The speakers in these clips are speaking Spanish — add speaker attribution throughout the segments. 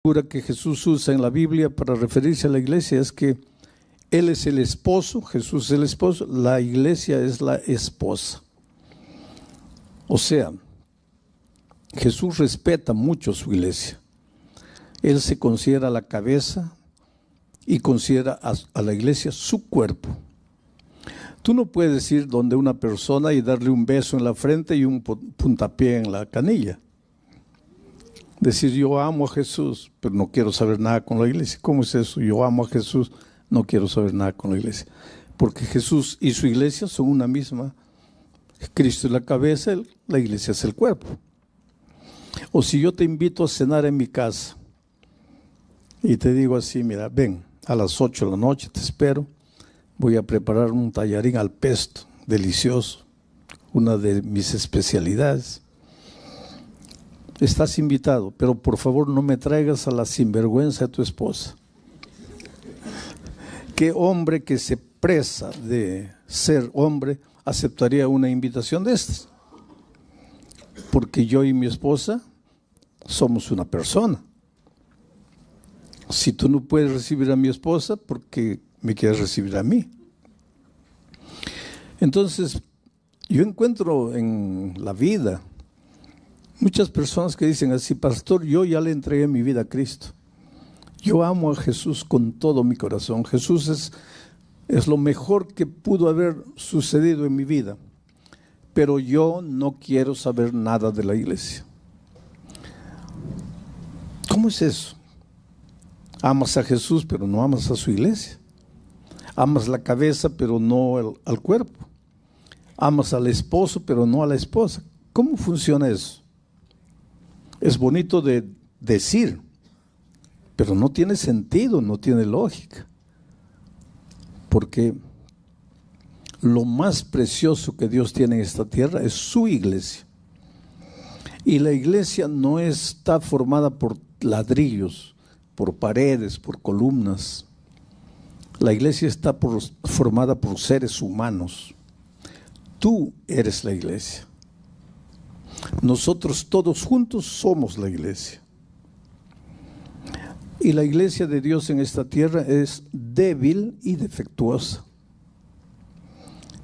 Speaker 1: figura que Jesús usa en la Biblia para referirse a la iglesia es que Él es el esposo, Jesús es el esposo, la iglesia es la esposa. O sea, Jesús respeta mucho su iglesia. Él se considera la cabeza y considera a la iglesia su cuerpo. Tú no puedes ir donde una persona y darle un beso en la frente y un puntapié en la canilla. Decir, yo amo a Jesús, pero no quiero saber nada con la iglesia. ¿Cómo es eso? Yo amo a Jesús, no quiero saber nada con la iglesia. Porque Jesús y su iglesia son una misma. Cristo es la cabeza, la iglesia es el cuerpo. O si yo te invito a cenar en mi casa y te digo así, mira, ven, a las 8 de la noche te espero, voy a preparar un tallarín al pesto, delicioso, una de mis especialidades. Estás invitado, pero por favor no me traigas a la sinvergüenza de tu esposa. ¿Qué hombre que se presa de ser hombre aceptaría una invitación de estas? Porque yo y mi esposa somos una persona. Si tú no puedes recibir a mi esposa, ¿por qué me quieres recibir a mí? Entonces, yo encuentro en la vida muchas personas que dicen así, pastor, yo ya le entregué mi vida a Cristo. Yo amo a Jesús con todo mi corazón. Jesús es lo mejor que pudo haber sucedido en mi vida. Pero yo no quiero saber nada de la iglesia. ¿Cómo es eso? Amas a Jesús, pero no amas a su iglesia. Amas la cabeza, pero no al cuerpo. Amas al esposo, pero no a la esposa. ¿Cómo funciona eso? Es bonito de decir, pero no tiene sentido, no tiene lógica. Porque lo más precioso que Dios tiene en esta tierra es su iglesia. Y la iglesia no está formada por ladrillos, por paredes, por columnas. La iglesia está formada por seres humanos. Tú eres la iglesia. Nosotros todos juntos somos la iglesia. Y la iglesia de Dios en esta tierra es débil y defectuosa.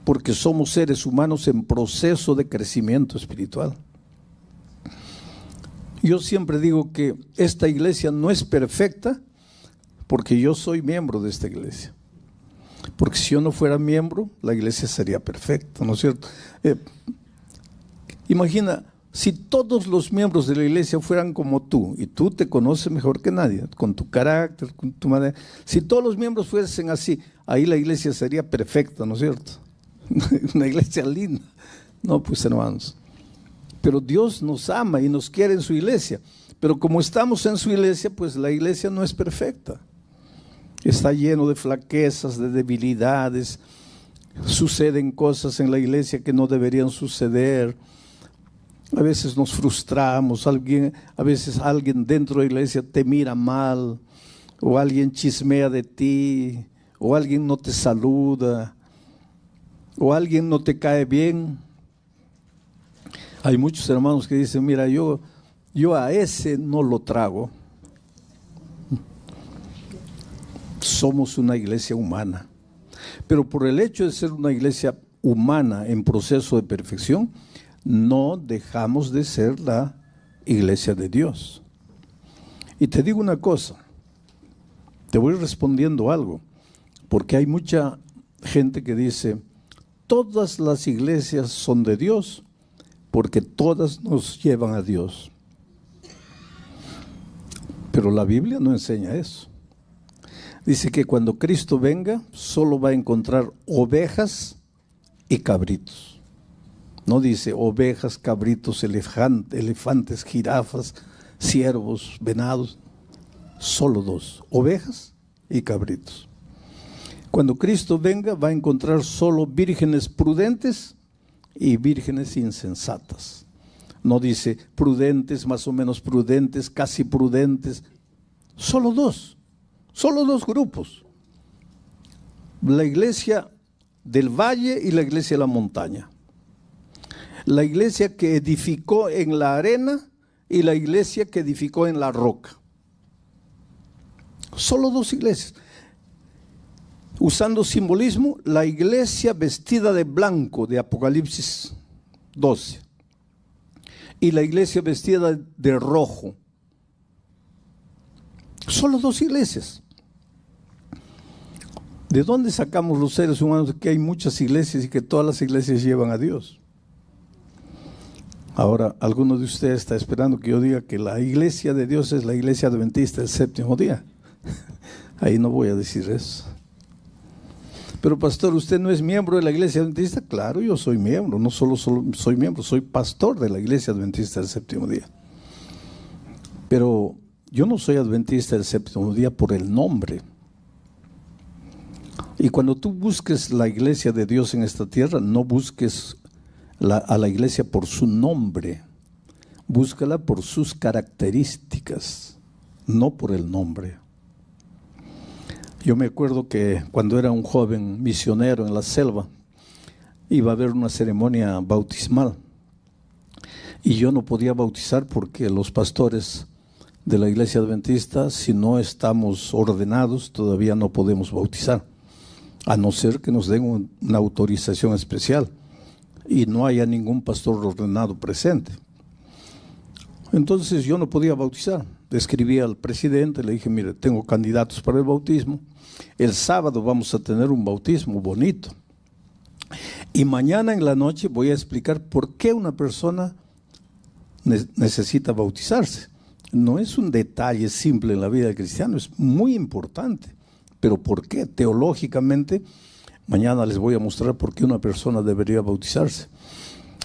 Speaker 1: Porque somos seres humanos en proceso de crecimiento espiritual. Yo siempre digo que esta iglesia no es perfecta porque yo soy miembro de esta iglesia. Porque si yo no fuera miembro, la iglesia sería perfecta, ¿no es cierto? Imagina, si todos los miembros de la iglesia fueran como tú, y tú te conoces mejor que nadie, con tu carácter, con tu manera. Si todos los miembros fuesen así, ahí la iglesia sería perfecta, ¿no es cierto? Una iglesia linda. No, pues hermanos. Pero Dios nos ama y nos quiere en su iglesia. Pero como estamos en su iglesia, pues la iglesia no es perfecta. Está lleno de flaquezas, de debilidades. Suceden cosas en la iglesia que no deberían suceder. A veces nos frustramos, a veces alguien dentro de la iglesia te mira mal, o alguien chismea de ti, o alguien no te saluda, o alguien no te cae bien. Hay muchos hermanos que dicen, mira, yo a ese no lo trago. Somos una iglesia humana, pero por el hecho de ser una iglesia humana en proceso de perfección, no dejamos de ser la iglesia de Dios. Y te digo una cosa, te voy respondiendo algo, porque hay mucha gente que dice, todas las iglesias son de Dios, porque todas nos llevan a Dios. Pero la Biblia no enseña eso. Dice que cuando Cristo venga, solo va a encontrar ovejas y cabritos. No dice ovejas, cabritos, elefantes, jirafas, ciervos, venados. Solo dos, ovejas y cabritos. Cuando Cristo venga, va a encontrar solo vírgenes prudentes y vírgenes insensatas. No dice prudentes, más o menos prudentes, casi prudentes. Solo dos grupos. La iglesia del valle y la iglesia de la montaña. La iglesia que edificó en la arena y la iglesia que edificó en la roca. Solo 2 iglesias. Usando simbolismo, la iglesia vestida de blanco de Apocalipsis 12 y la iglesia vestida de rojo. Solo 2 iglesias. ¿De dónde sacamos los seres humanos que hay muchas iglesias y que todas las iglesias llevan a Dios? Ahora, alguno de ustedes está esperando que yo diga que la iglesia de Dios es la iglesia adventista del séptimo día. Ahí no voy a decir eso. Pero pastor, ¿usted no es miembro de la iglesia adventista? Claro, yo soy miembro, no solo soy miembro, soy pastor de la iglesia adventista del séptimo día. Pero yo no soy adventista del séptimo día por el nombre. Y cuando tú busques la iglesia de Dios en esta tierra, no busques a la iglesia por su nombre, búscala por sus características, no por el nombre. Yo me acuerdo que cuando era un joven misionero en la selva, iba a haber una ceremonia bautismal y yo no podía bautizar porque los pastores de la iglesia adventista, si no estamos ordenados, todavía no podemos bautizar, a no ser que nos den una autorización especial y no haya ningún pastor ordenado presente. Entonces yo no podía bautizar. Le escribí al presidente, le dije, mire, tengo candidatos para el bautismo. El sábado vamos a tener un bautismo bonito. Y mañana en la noche voy a explicar por qué una persona necesita bautizarse. No es un detalle simple en la vida del cristiano, es muy importante. Pero ¿por qué? Teológicamente, mañana les voy a mostrar por qué una persona debería bautizarse.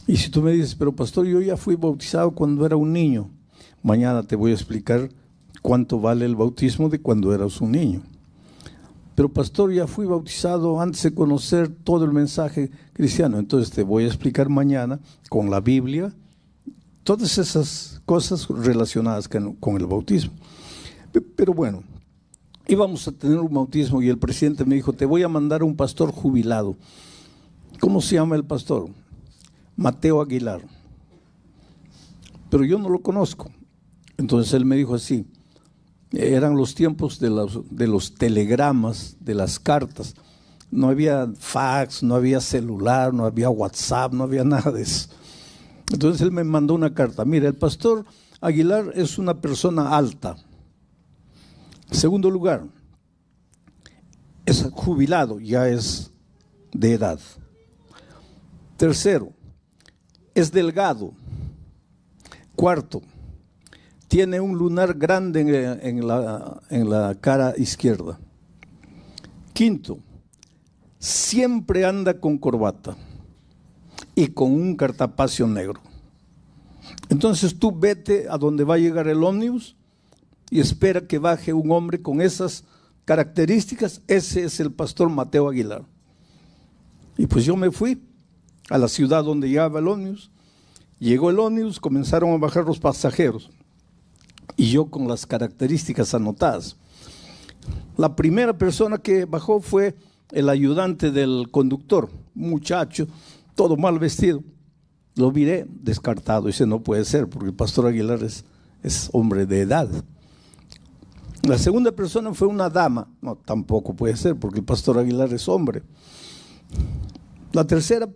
Speaker 1: Y si tú me dices, pero pastor, yo ya fui bautizado cuando era un niño, mañana te voy a explicar cuánto vale el bautismo de cuando eras un niño. Pero pastor, ya fui bautizado antes de conocer todo el mensaje cristiano. Entonces te voy a explicar mañana con la Biblia todas esas cosas relacionadas con el bautismo. Pero bueno, íbamos a tener un bautismo y el presidente me dijo, te voy a mandar un pastor jubilado. ¿Cómo se llama el pastor? Mateo Aguilar. Pero yo no lo conozco. Entonces él me dijo así, eran los tiempos de los telegramas, de las cartas. No había fax, no había celular, no había WhatsApp, no había nada de eso. Entonces él me mandó una carta. Mira, el pastor Aguilar es una persona alta. Segundo lugar, es jubilado, ya es de edad. Tercero, es delgado. Cuarto, tiene un lunar grande en la cara izquierda. Quinto, siempre anda con corbata y con un cartapacio negro. Entonces tú vete a donde va a llegar el ómnibus y espera que baje un hombre con esas características. Ese es el pastor Mateo Aguilar. Y pues yo me fui a la ciudad donde llegaba el ómnibus. Llegó el ómnibus, comenzaron a bajar los pasajeros y yo con las características anotadas. La primera persona que bajó fue el ayudante del conductor, un muchacho, todo mal vestido. Lo miré, descartado, dice, no puede ser, porque el pastor Aguilar es hombre de edad. La segunda persona fue una dama, no, tampoco puede ser, porque el pastor Aguilar es hombre. La tercera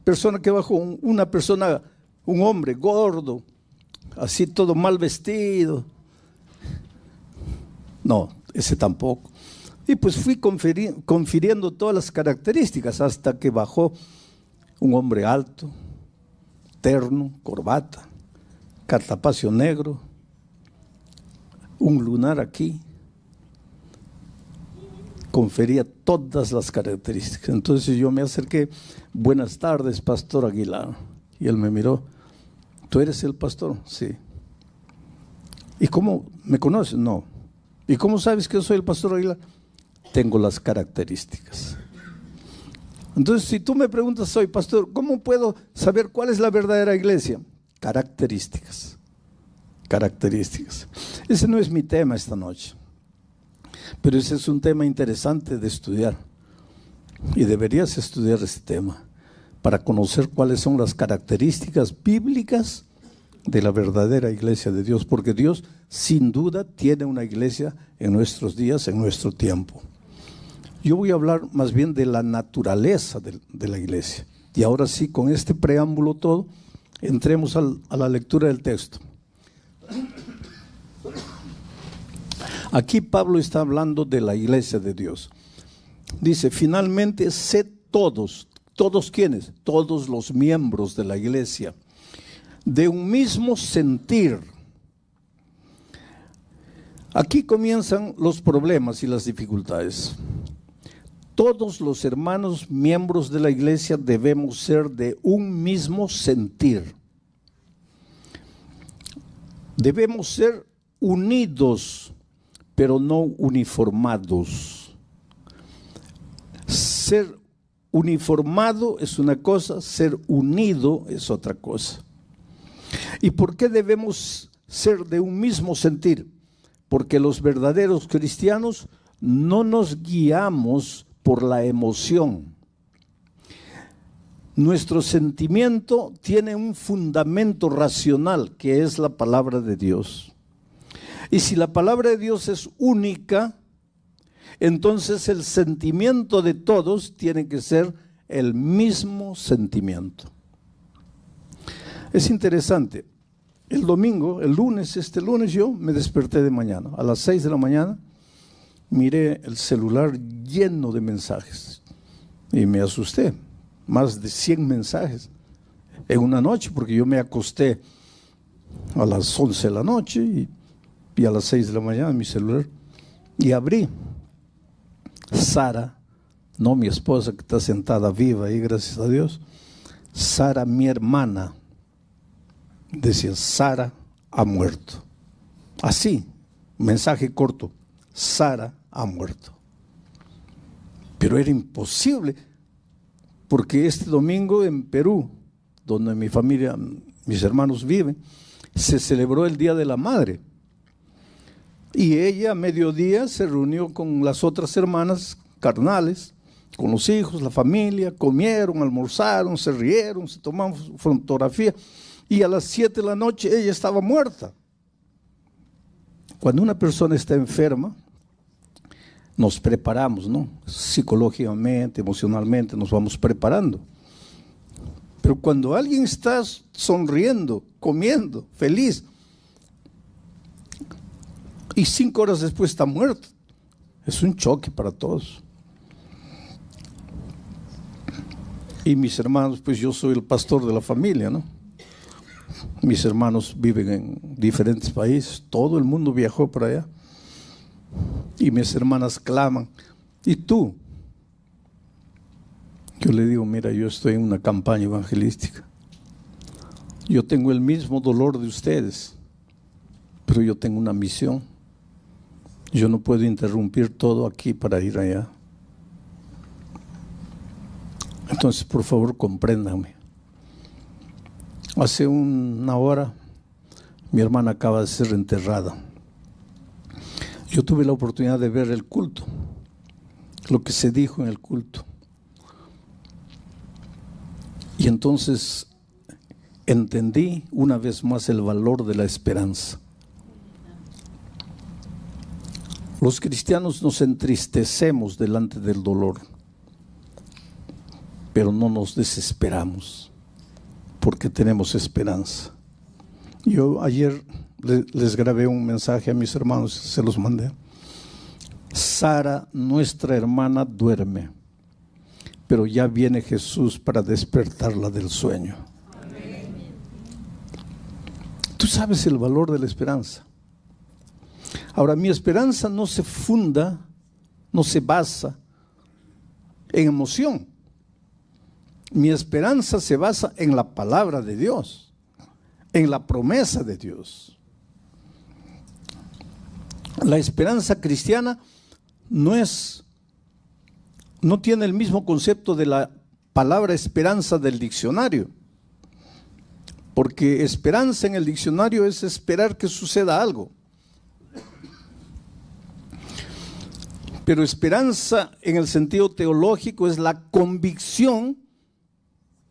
Speaker 1: persona que bajó, un hombre gordo, así todo mal vestido. No, ese tampoco. Y pues fui confiriendo todas las características hasta que bajó un hombre alto, terno, corbata, cartapacio negro, un lunar aquí. Confería todas las características. Entonces yo me acerqué, buenas tardes, pastor Aguilar. Y él me miró, ¿tú eres el pastor? Sí. ¿Y cómo me conoces? No. ¿Y cómo sabes que soy el pastor Aguilar? Tengo las características. Entonces, si tú me preguntas, soy pastor, ¿cómo puedo saber cuál es la verdadera iglesia? Características. Características. Ese no es mi tema esta noche, pero ese es un tema interesante de estudiar y deberías estudiar ese tema para conocer cuáles son las características bíblicas de la verdadera iglesia de Dios, porque Dios sin duda tiene una iglesia en nuestros días, en nuestro tiempo. Yo voy a hablar más bien de la naturaleza de la iglesia. Y ahora sí, con este preámbulo todo, entremos a la lectura del texto. Aquí Pablo está hablando de la iglesia de Dios. Dice, finalmente, sed todos, ¿todos quiénes? Todos los miembros de la iglesia, de un mismo sentir. Aquí comienzan los problemas y las dificultades. Todos los hermanos miembros de la iglesia debemos ser de un mismo sentir. Debemos ser unidos, pero no uniformados. Ser uniformado es una cosa, ser unido es otra cosa. ¿Y por qué debemos ser de un mismo sentir? Porque los verdaderos cristianos no nos guiamos por la emoción. Nuestro sentimiento tiene un fundamento racional, que es la palabra de Dios. Y si la palabra de Dios es única, entonces el sentimiento de todos tiene que ser el mismo sentimiento. Es interesante. El lunes yo me desperté de mañana, a las 6 de la mañana, miré el celular lleno de mensajes y me asusté, más de 100 mensajes en una noche, porque yo me acosté a las 11 de la noche y a las 6 de la mañana mi celular y abrí. Sara, no mi esposa que está sentada viva ahí, gracias a Dios, Sara, mi hermana, decía, Sara ha muerto. Así, mensaje corto, Sara ha muerto. Pero era imposible, porque este domingo en Perú, donde mi familia, mis hermanos viven, se celebró el Día de la Madre. Y ella a mediodía se reunió con las otras hermanas carnales, con los hijos, la familia, comieron, almorzaron, se rieron, se tomaron fotografía. Y a las 7 de la noche ella estaba muerta. Cuando una persona está enferma, nos preparamos, ¿no? Psicológicamente, emocionalmente, nos vamos preparando. Pero cuando alguien está sonriendo, comiendo, feliz, y 5 horas después está muerto, es un choque para todos. Y mis hermanos, pues yo soy el pastor de la familia, ¿no? Mis hermanos viven en diferentes países, todo el mundo viajó para allá. Y mis hermanas claman, ¿y tú? Yo le digo, mira, yo estoy en una campaña evangelística. Yo tengo el mismo dolor de ustedes, pero yo tengo una misión. Yo no puedo interrumpir todo aquí para ir allá. Entonces, por favor, compréndanme. Hace una hora, mi hermana acaba de ser enterrada. Yo tuve la oportunidad de ver el culto, lo que se dijo en el culto. Y entonces entendí una vez más el valor de la esperanza. Los cristianos nos entristecemos delante del dolor, pero no nos desesperamos, porque tenemos esperanza. Yo ayer les grabé un mensaje a mis hermanos, se los mandé. Sara, nuestra hermana, duerme, pero ya viene Jesús para despertarla del sueño. Amén. Tú sabes el valor de la esperanza. Ahora, mi esperanza no se funda, no se basa en emoción. Mi esperanza se basa en la palabra de Dios, en la promesa de Dios. La esperanza cristiana no tiene el mismo concepto de la palabra esperanza del diccionario, porque esperanza en el diccionario es esperar que suceda algo. Pero esperanza en el sentido teológico es la convicción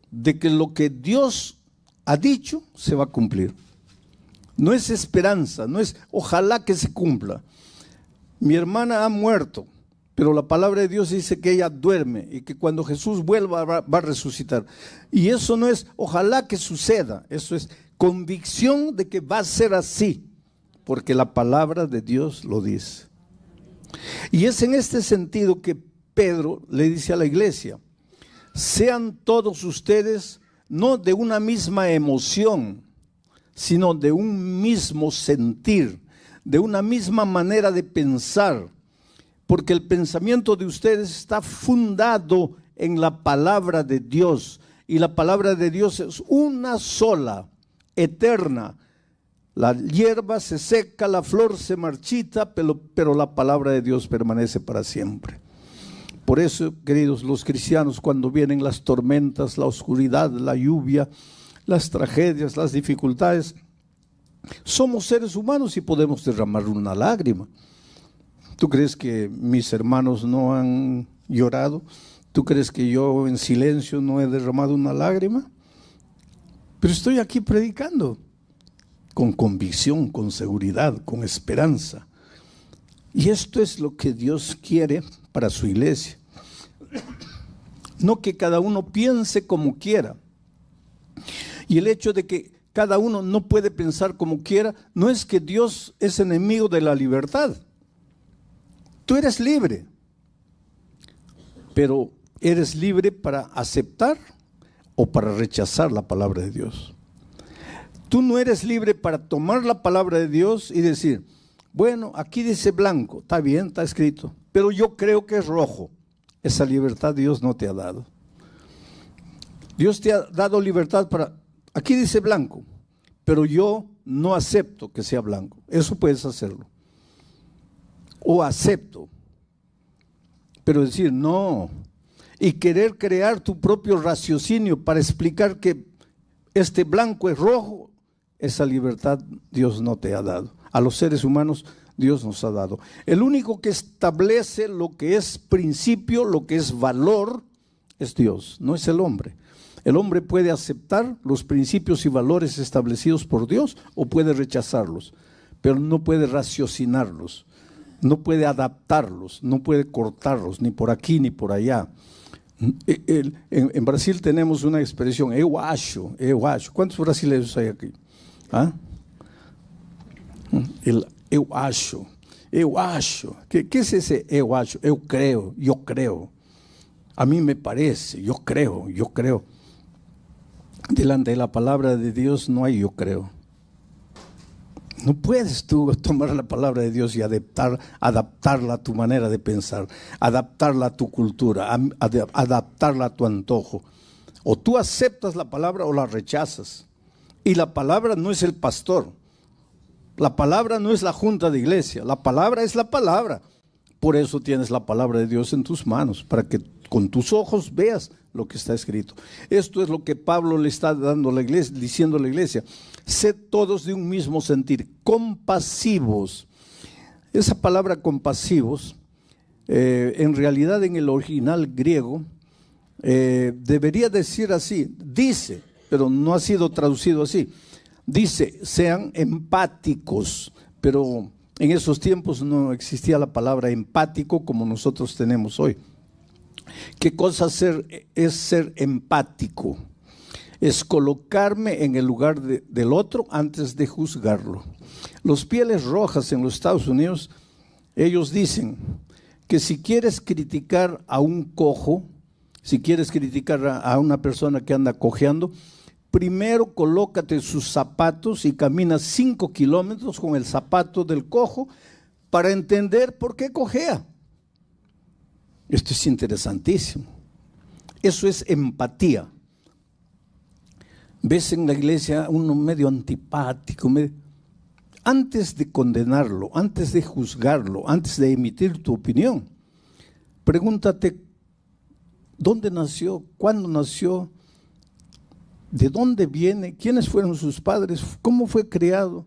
Speaker 1: de que lo que Dios ha dicho se va a cumplir. No es esperanza, no es ojalá que se cumpla. Mi hermana ha muerto, pero la palabra de Dios dice que ella duerme y que cuando Jesús vuelva va a resucitar. Y eso no es ojalá que suceda, eso es convicción de que va a ser así, porque la palabra de Dios lo dice. Y es en este sentido que Pedro le dice a la iglesia: sean todos ustedes no de una misma emoción, sino de un mismo sentir, de una misma manera de pensar, porque el pensamiento de ustedes está fundado en la palabra de Dios, y la palabra de Dios es una sola, eterna. La hierba se seca, la flor se marchita, pero la palabra de Dios permanece para siempre. Por eso, queridos, los cristianos, cuando vienen las tormentas, la oscuridad, la lluvia, las tragedias, las dificultades, somos seres humanos y podemos derramar una lágrima. ¿Tú crees que mis hermanos no han llorado? ¿Tú crees que yo en silencio no he derramado una lágrima? Pero estoy aquí predicando con convicción, con seguridad, con esperanza. Y esto es lo que Dios quiere para su iglesia. No que cada uno piense como quiera. Y el hecho de que cada uno no puede pensar como quiera, no es que Dios es enemigo de la libertad. Tú eres libre, pero eres libre para aceptar o para rechazar la palabra de Dios. Tú no eres libre para tomar la palabra de Dios y decir, bueno, aquí dice blanco, está bien, está escrito, pero yo creo que es rojo. Esa libertad Dios no te ha dado. Dios te ha dado libertad para, aquí dice blanco, pero yo no acepto que sea blanco. Eso puedes hacerlo. O acepto, pero decir no, y querer crear tu propio raciocinio para explicar que este blanco es rojo, esa libertad Dios no te ha dado. A los seres humanos Dios nos ha dado. El único que establece lo que es principio, lo que es valor, es Dios, no es el hombre. El hombre puede aceptar los principios y valores establecidos por Dios o puede rechazarlos, pero no puede raciocinarlos, no puede adaptarlos, no puede cortarlos, ni por aquí ni por allá. En Brasil tenemos una expresión, eu acho. ¿Cuántos brasileños hay aquí? ¿Ah? El eu acho. ¿Qué es ese eu acho? Eu creo, yo creo. A mí me parece, yo creo. Delante de la palabra de Dios no hay yo creo. No puedes tú tomar la palabra de Dios y adaptarla a tu manera de pensar, adaptarla a tu cultura, adaptarla a tu antojo. O tú aceptas la palabra o la rechazas. Y la palabra no es el pastor. La palabra no es la junta de iglesia. La palabra es la palabra. Por eso tienes la palabra de Dios en tus manos, para que con tus ojos veas lo que está escrito. Esto es lo que Pablo le está dando a la iglesia, diciendo a la iglesia. Sed todos de un mismo sentir, compasivos. Esa palabra compasivos, en realidad en el original griego, debería decir así, dice, pero no ha sido traducido así. Dice, sean empáticos, pero en esos tiempos no existía la palabra empático como nosotros tenemos hoy. ¿Qué cosa es ser empático? Es colocarme en el lugar del otro antes de juzgarlo. Los Pieles Rojas en los Estados Unidos, ellos dicen que si quieres criticar a un cojo, si quieres criticar a una persona que anda cojeando, primero colócate sus zapatos y camina 5 kilómetros con el zapato del cojo para entender por qué cojea. Esto es interesantísimo. Eso es empatía. Ves en la iglesia uno medio antipático, antes de condenarlo, antes de juzgarlo, antes de emitir tu opinión, pregúntate dónde nació, cuándo nació, de dónde viene, quiénes fueron sus padres, cómo fue criado.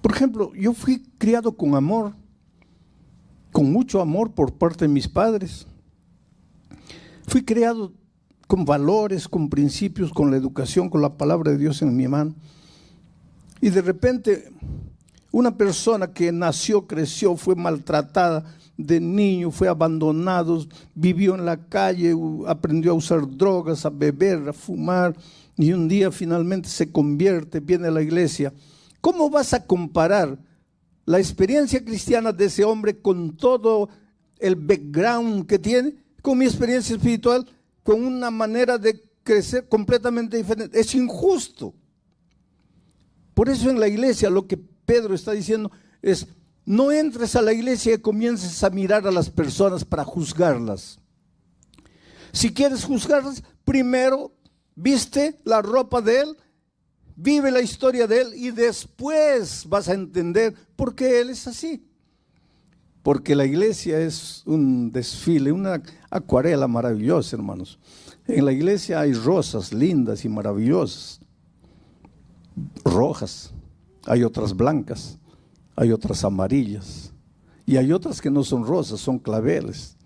Speaker 1: Por ejemplo, yo fui criado con amor, con mucho amor por parte de mis padres. Fui criado con valores, con principios, con la educación, con la palabra de Dios en mi mano. Y de repente una persona que nació, creció, fue maltratada de niño, fue abandonado, vivió en la calle, aprendió a usar drogas, a beber, a fumar, y un día finalmente se convierte, viene a la iglesia. ¿Cómo vas a comparar la experiencia cristiana de ese hombre con todo el background que tiene, con mi experiencia espiritual, con una manera de crecer completamente diferente? Es injusto. Por eso en la iglesia lo que Pedro está diciendo es: no entres a la iglesia y comiences a mirar a las personas para juzgarlas. Si quieres juzgarlas, primero viste la ropa de él, vive la historia de él y después vas a entender por qué él es así. Porque la iglesia es un desfile, una acuarela maravillosa, hermanos. En la iglesia hay rosas lindas y maravillosas, rojas, hay otras blancas, hay otras amarillas, y hay otras que no son rosas, son claveles,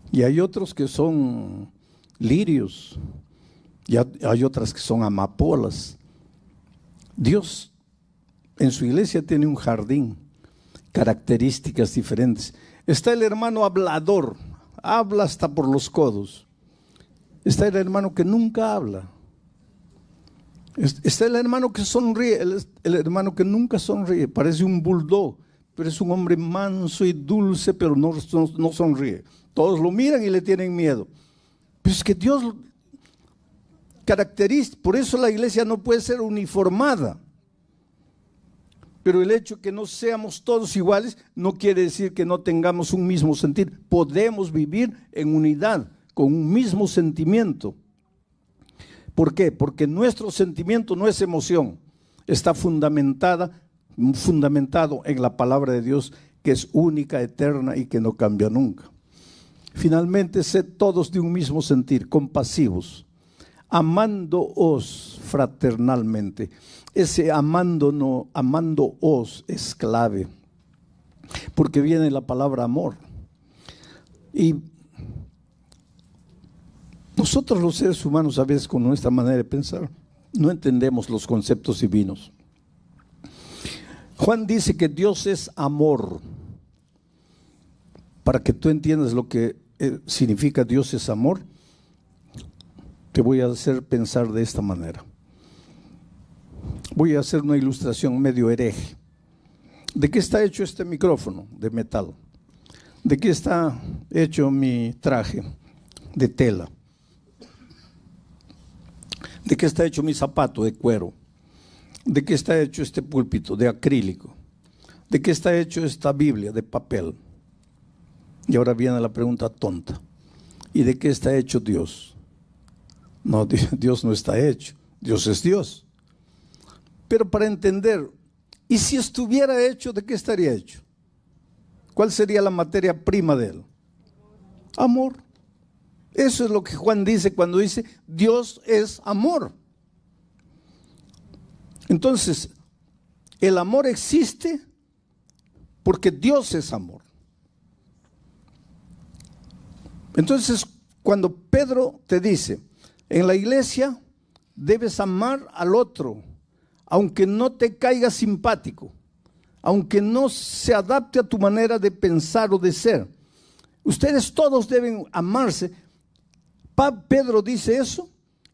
Speaker 1: y hay otros que son lirios, y hay otras que son amapolas. Dios en su iglesia tiene un jardín, características diferentes. Está el hermano hablador, habla hasta por los codos. Está el hermano que nunca habla. Está el hermano que sonríe, el hermano que nunca sonríe, parece un bulldog, pero es un hombre manso y dulce, pero no sonríe. Todos lo miran y le tienen miedo. Pero es que Dios caracteriza, por eso la iglesia no puede ser uniformada. Pero el hecho que no seamos todos iguales no quiere decir que no tengamos un mismo sentir. Podemos vivir en unidad, con un mismo sentimiento. ¿Por qué? Porque nuestro sentimiento no es emoción, está fundamentado en la palabra de Dios, que es única, eterna y que no cambia nunca. Finalmente, sed todos de un mismo sentir, compasivos, amándoos fraternalmente. Ese amándoos es clave, porque viene la palabra amor. Y nosotros los seres humanos a veces con nuestra manera de pensar no entendemos los conceptos divinos. Juan dice que Dios es amor. Para que tú entiendas lo que significa Dios es amor, te voy a hacer pensar de esta manera. Voy a hacer una ilustración medio hereje. ¿De qué está hecho este micrófono? De metal. ¿De qué está hecho mi traje? De tela. ¿De qué está hecho mi zapato? De cuero. ¿De qué está hecho este púlpito? De acrílico. ¿De qué está hecho esta Biblia? De papel. Y ahora viene la pregunta tonta. ¿Y de qué está hecho Dios? No, Dios no está hecho. Dios es Dios. Pero para entender, ¿y si estuviera hecho, de qué estaría hecho? ¿Cuál sería la materia prima de él? Amor. Eso es lo que Juan dice cuando dice Dios es amor. Entonces, el amor existe porque Dios es amor. Entonces, cuando Pedro te dice, en la iglesia debes amar al otro, aunque no te caiga simpático, aunque no se adapte a tu manera de pensar o de ser. Ustedes todos deben amarse. Pedro dice eso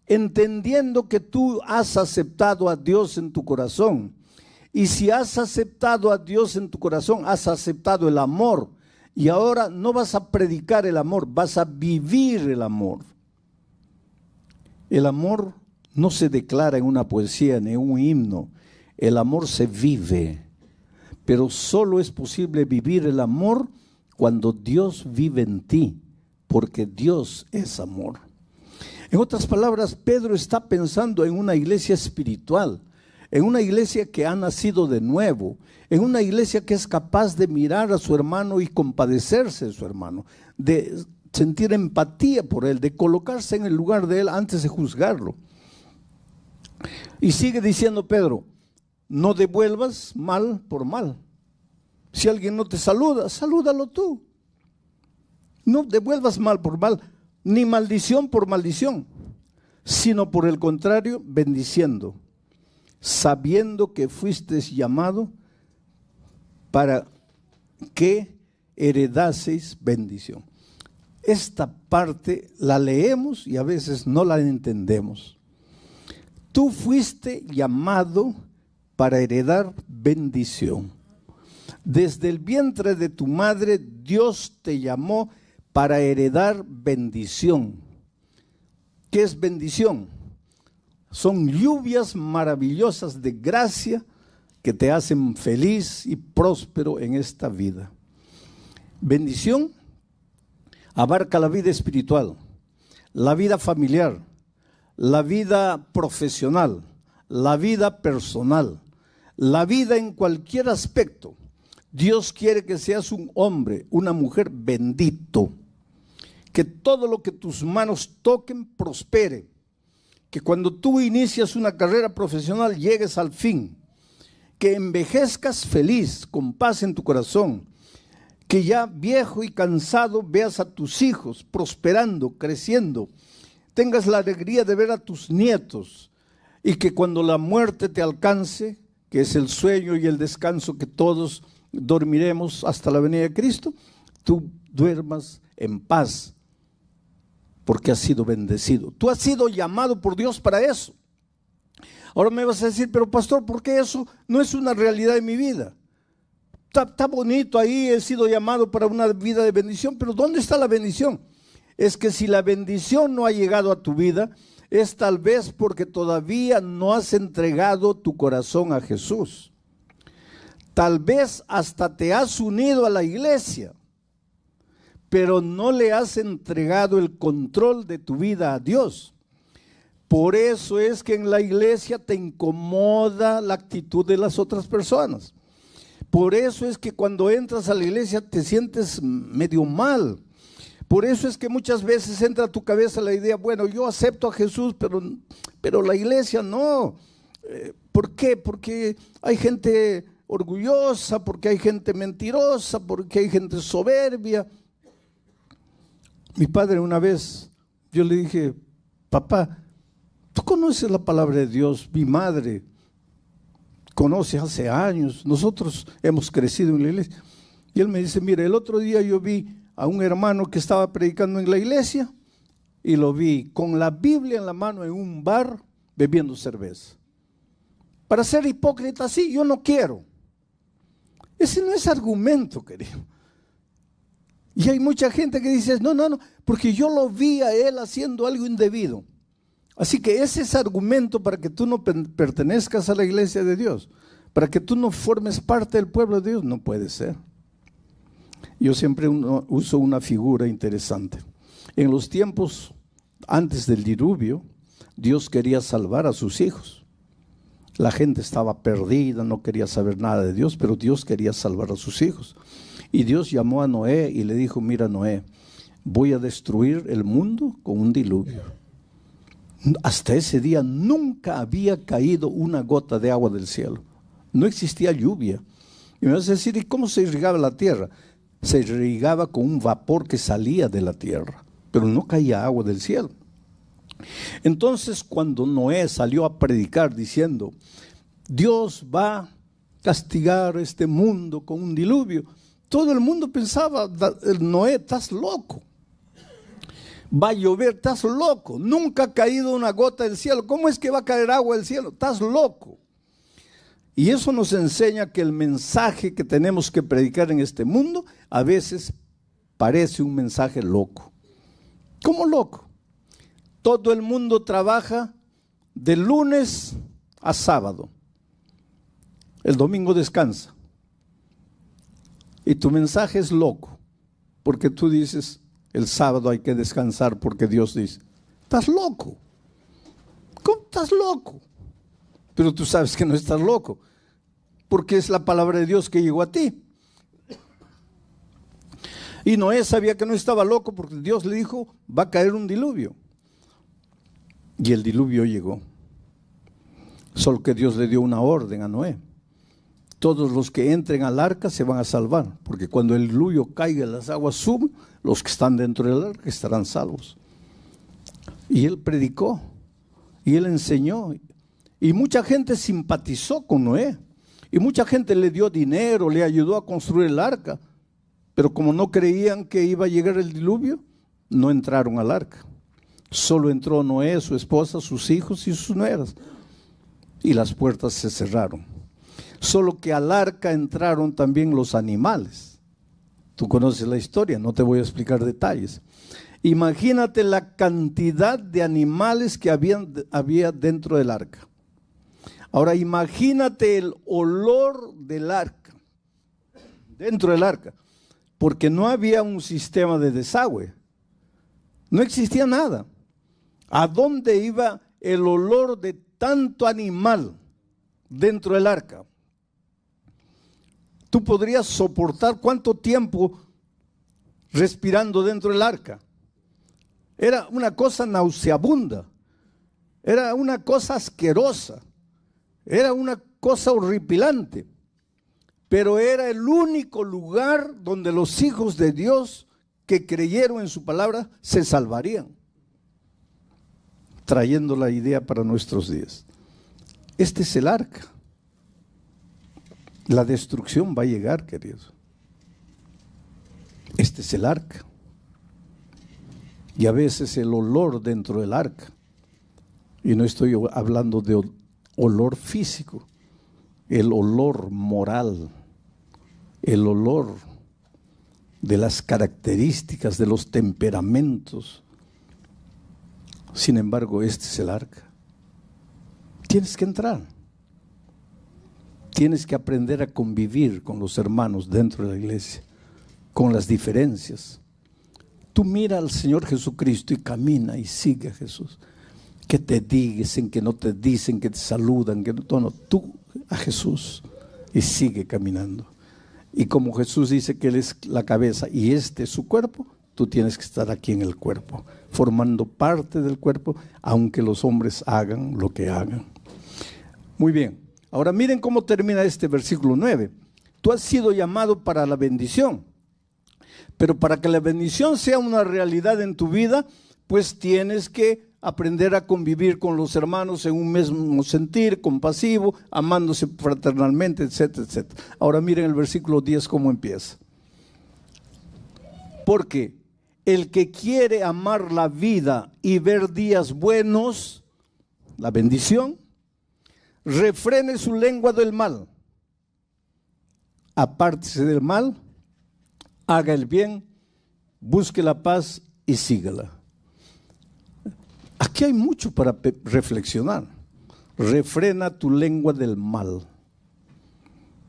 Speaker 1: entendiendo que tú has aceptado a Dios en tu corazón. Y si has aceptado a Dios en tu corazón, has aceptado el amor. Y ahora no vas a predicar el amor, vas a vivir el amor. El amor no se declara en una poesía ni en un himno. El amor se vive. Pero solo es posible vivir el amor cuando Dios vive en ti, porque Dios es amor. En otras palabras, Pedro está pensando en una iglesia espiritual, en una iglesia que ha nacido de nuevo, en una iglesia que es capaz de mirar a su hermano y compadecerse de su hermano, de sentir empatía por él, de colocarse en el lugar de él antes de juzgarlo. Y sigue diciendo Pedro, no devuelvas mal por mal. Si alguien no te saluda, salúdalo tú. No devuelvas mal por mal, ni maldición por maldición, sino por el contrario, bendiciendo. sabiendo que fuiste llamado para que heredaseis bendición. Esta parte la leemos y a veces no la entendemos. Tú fuiste llamado para heredar bendición. Desde el vientre de tu madre, Dios te llamó para heredar bendición. ¿Qué es bendición? Son lluvias maravillosas de gracia que te hacen feliz y próspero en esta vida. Bendición abarca la vida espiritual, la vida familiar, la vida profesional, la vida personal, la vida en cualquier aspecto. Dios quiere que seas un hombre, una mujer bendito, que todo lo que tus manos toquen prospere, que cuando tú inicias una carrera profesional llegues al fin, que envejezcas feliz, con paz en tu corazón, que ya viejo y cansado veas a tus hijos prosperando, creciendo, tengas la alegría de ver a tus nietos y que cuando la muerte te alcance, que es el sueño y el descanso que todos dormiremos hasta la venida de Cristo, tú duermas en paz porque has sido bendecido. Tú has sido llamado por Dios para eso. Ahora me vas a decir, pero pastor, ¿por qué eso no es una realidad en mi vida? Está bonito ahí, he sido llamado para una vida de bendición, pero ¿dónde está la bendición? Es que si la bendición no ha llegado a tu vida, es tal vez porque todavía no has entregado tu corazón a Jesús. Tal vez hasta te has unido a la iglesia, pero no le has entregado el control de tu vida a Dios. Por eso es que en la iglesia te incomoda la actitud de las otras personas. Por eso es que cuando entras a la iglesia te sientes medio mal. Por eso es que muchas veces entra a tu cabeza la idea, bueno, yo acepto a Jesús, pero la iglesia no. ¿Por qué? Porque hay gente orgullosa, porque hay gente mentirosa, porque hay gente soberbia. Mi padre una vez, yo le dije, papá, ¿tú conoces la palabra de Dios? Mi madre conoce hace años, nosotros hemos crecido en la iglesia. Y él me dice, mira, el otro día yo vi a un hermano que estaba predicando en la iglesia y lo vi con la Biblia en la mano en un bar bebiendo cerveza. Para ser hipócrita, sí, yo no quiero. Ese no es argumento, querido. Y hay mucha gente que dice, no, porque yo lo vi a él haciendo algo indebido. Así que ese es argumento para que tú no pertenezcas a la iglesia de Dios, para que tú no formes parte del pueblo de Dios, no puede ser. Yo siempre uso una figura interesante. En los tiempos antes del diluvio, Dios quería salvar a sus hijos. La gente estaba perdida, no quería saber nada de Dios, pero Dios quería salvar a sus hijos. Y Dios llamó a Noé y le dijo, mira Noé, voy a destruir el mundo con un diluvio. Hasta ese día nunca había caído una gota de agua del cielo. No existía lluvia. Y me vas a decir, ¿y cómo se irrigaba la tierra? Se irrigaba con un vapor que salía de la tierra, pero no caía agua del cielo. Entonces, cuando Noé salió a predicar diciendo, Dios va a castigar este mundo con un diluvio, todo el mundo pensaba, Noé, estás loco. Va a llover, estás loco. Nunca ha caído una gota del cielo. ¿Cómo es que va a caer agua del cielo? Estás loco. Y eso nos enseña que el mensaje que tenemos que predicar en este mundo a veces parece un mensaje loco. ¿Cómo loco? Todo el mundo trabaja de lunes a sábado. El domingo descansa. Y tu mensaje es loco, porque tú dices, el sábado hay que descansar porque Dios dice, estás loco. ¿Cómo estás loco? Pero tú sabes que no estás loco, porque es la palabra de Dios que llegó a ti. Y Noé sabía que no estaba loco porque Dios le dijo, va a caer un diluvio. Y el diluvio llegó. Solo que Dios le dio una orden a Noé. Todos los que entren al arca se van a salvar, porque cuando el diluvio caiga y las aguas suben, los que están dentro del arca estarán salvos. Y él predicó, y él enseñó, Y mucha gente simpatizó con Noé. Y mucha gente le dio dinero, le ayudó a construir el arca. Pero como no creían que iba a llegar el diluvio, no entraron al arca. Solo entró Noé, su esposa, sus hijos y sus nueras. Y las puertas se cerraron. Solo que al arca entraron también los animales. Tú conoces la historia, no te voy a explicar detalles. Imagínate la cantidad de animales que había dentro del arca. Ahora imagínate el olor del arca, dentro del arca, porque no había un sistema de desagüe. No existía nada. ¿A dónde iba el olor de tanto animal dentro del arca? ¿Tú podrías soportar cuánto tiempo respirando dentro del arca? Era una cosa nauseabunda, era una cosa asquerosa, era una cosa horripilante, pero era el único lugar donde los hijos de Dios que creyeron en su palabra se salvarían, trayendo la idea para nuestros días. Este es el arca. La destrucción va a llegar, queridos. Este es el arca. Y a veces el olor dentro del arca, y no estoy hablando de olor físico, el olor moral, el olor de las características, de los temperamentos. Sin embargo, este es el arca. Tienes que entrar. Tienes que aprender a convivir con los hermanos dentro de la iglesia, con las diferencias. Tú mira al Señor Jesucristo y camina y sigue a Jesús. Que te dicen, que no te dicen, que te saludan, que no, tú a Jesús y sigue caminando. Y como Jesús dice que Él es la cabeza y este es su cuerpo, tú tienes que estar aquí en el cuerpo, formando parte del cuerpo, aunque los hombres hagan lo que hagan. Muy bien, ahora miren cómo termina este versículo 9. Tú has sido llamado para la bendición, pero para que la bendición sea una realidad en tu vida, pues tienes que aprender a convivir con los hermanos en un mismo sentir, compasivo, amándose fraternalmente, etcétera, etcétera. Ahora miren el versículo 10 cómo empieza. Porque el que quiere amar la vida y ver días buenos, la bendición, refrene su lengua del mal, apártese del mal, haga el bien, busque la paz y sígala. Aquí hay mucho para reflexionar. Refrena tu lengua del mal.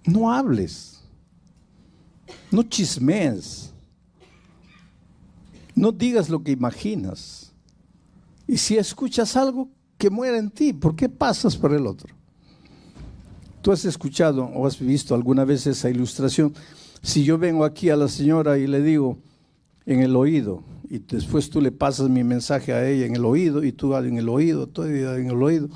Speaker 1: No hables, no chismees, no digas lo que imaginas. Y si escuchas algo, que muera en ti. ¿Por qué pasas por el otro? Tú has escuchado o has visto alguna vez esa ilustración. Si yo vengo aquí a la señora y le digo en el oído, y después tú le pasas mi mensaje a ella en el oído, y tú en el oído, tú en el oído,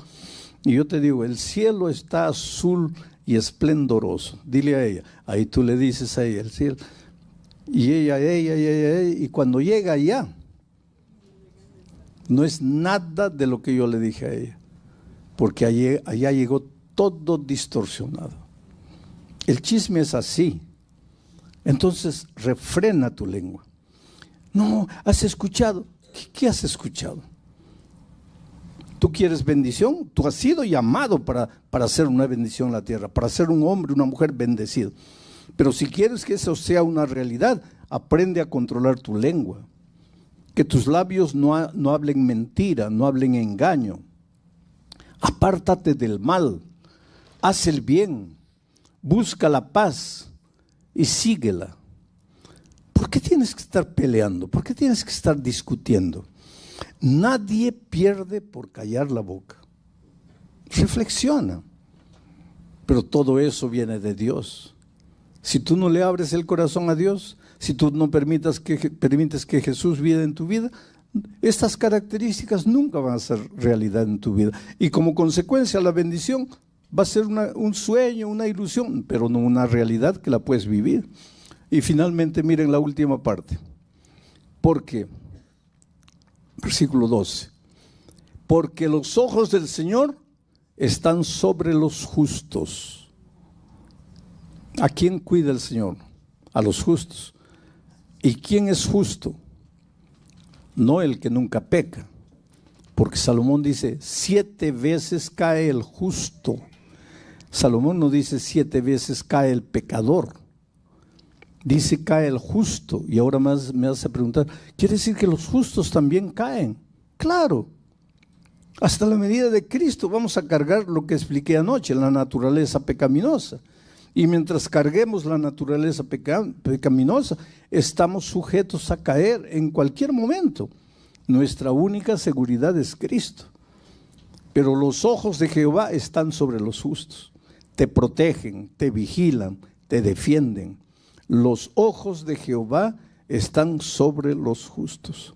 Speaker 1: y yo te digo, el cielo está azul y esplendoroso, dile a ella, ahí tú le dices a ella, el cielo, y ella, y cuando llega allá, no es nada de lo que yo le dije a ella, porque allá llegó todo distorsionado. El chisme es así. Entonces, refrena tu lengua. No, has escuchado. ¿Qué has escuchado? ¿Tú quieres bendición? Tú has sido llamado para hacer una bendición en la tierra, para ser un hombre, una mujer bendecido. Pero si quieres que eso sea una realidad, aprende a controlar tu lengua. Que tus labios no hablen mentira, no hablen engaño. Apártate del mal, haz el bien, busca la paz y síguela. ¿Por qué tienes que estar peleando? ¿Por qué tienes que estar discutiendo? Nadie pierde por callar la boca. Reflexiona. Pero todo eso viene de Dios. Si tú no le abres el corazón a Dios, si tú no permites que Jesús viva en tu vida, estas características nunca van a ser realidad en tu vida. Y como consecuencia, la bendición va a ser un sueño, una ilusión, pero no una realidad que la puedes vivir. Y finalmente miren la última parte. Porque, versículo 12, porque los ojos del Señor están sobre los justos. ¿A quién cuida el Señor? A los justos. ¿Y quién es justo? No el que nunca peca, porque Salomón dice 7 veces cae el justo. Salomón no dice 7 veces cae el pecador, dice cae el justo. Y ahora más me hace preguntar, ¿quiere decir que los justos también caen? Claro, hasta la medida de Cristo vamos a cargar lo que expliqué anoche, la naturaleza pecaminosa. Y mientras carguemos la naturaleza pecaminosa, estamos sujetos a caer en cualquier momento. Nuestra única seguridad es Cristo. Pero los ojos de Jehová están sobre los justos. Te protegen, te vigilan, te defienden. Los ojos de Jehová están sobre los justos.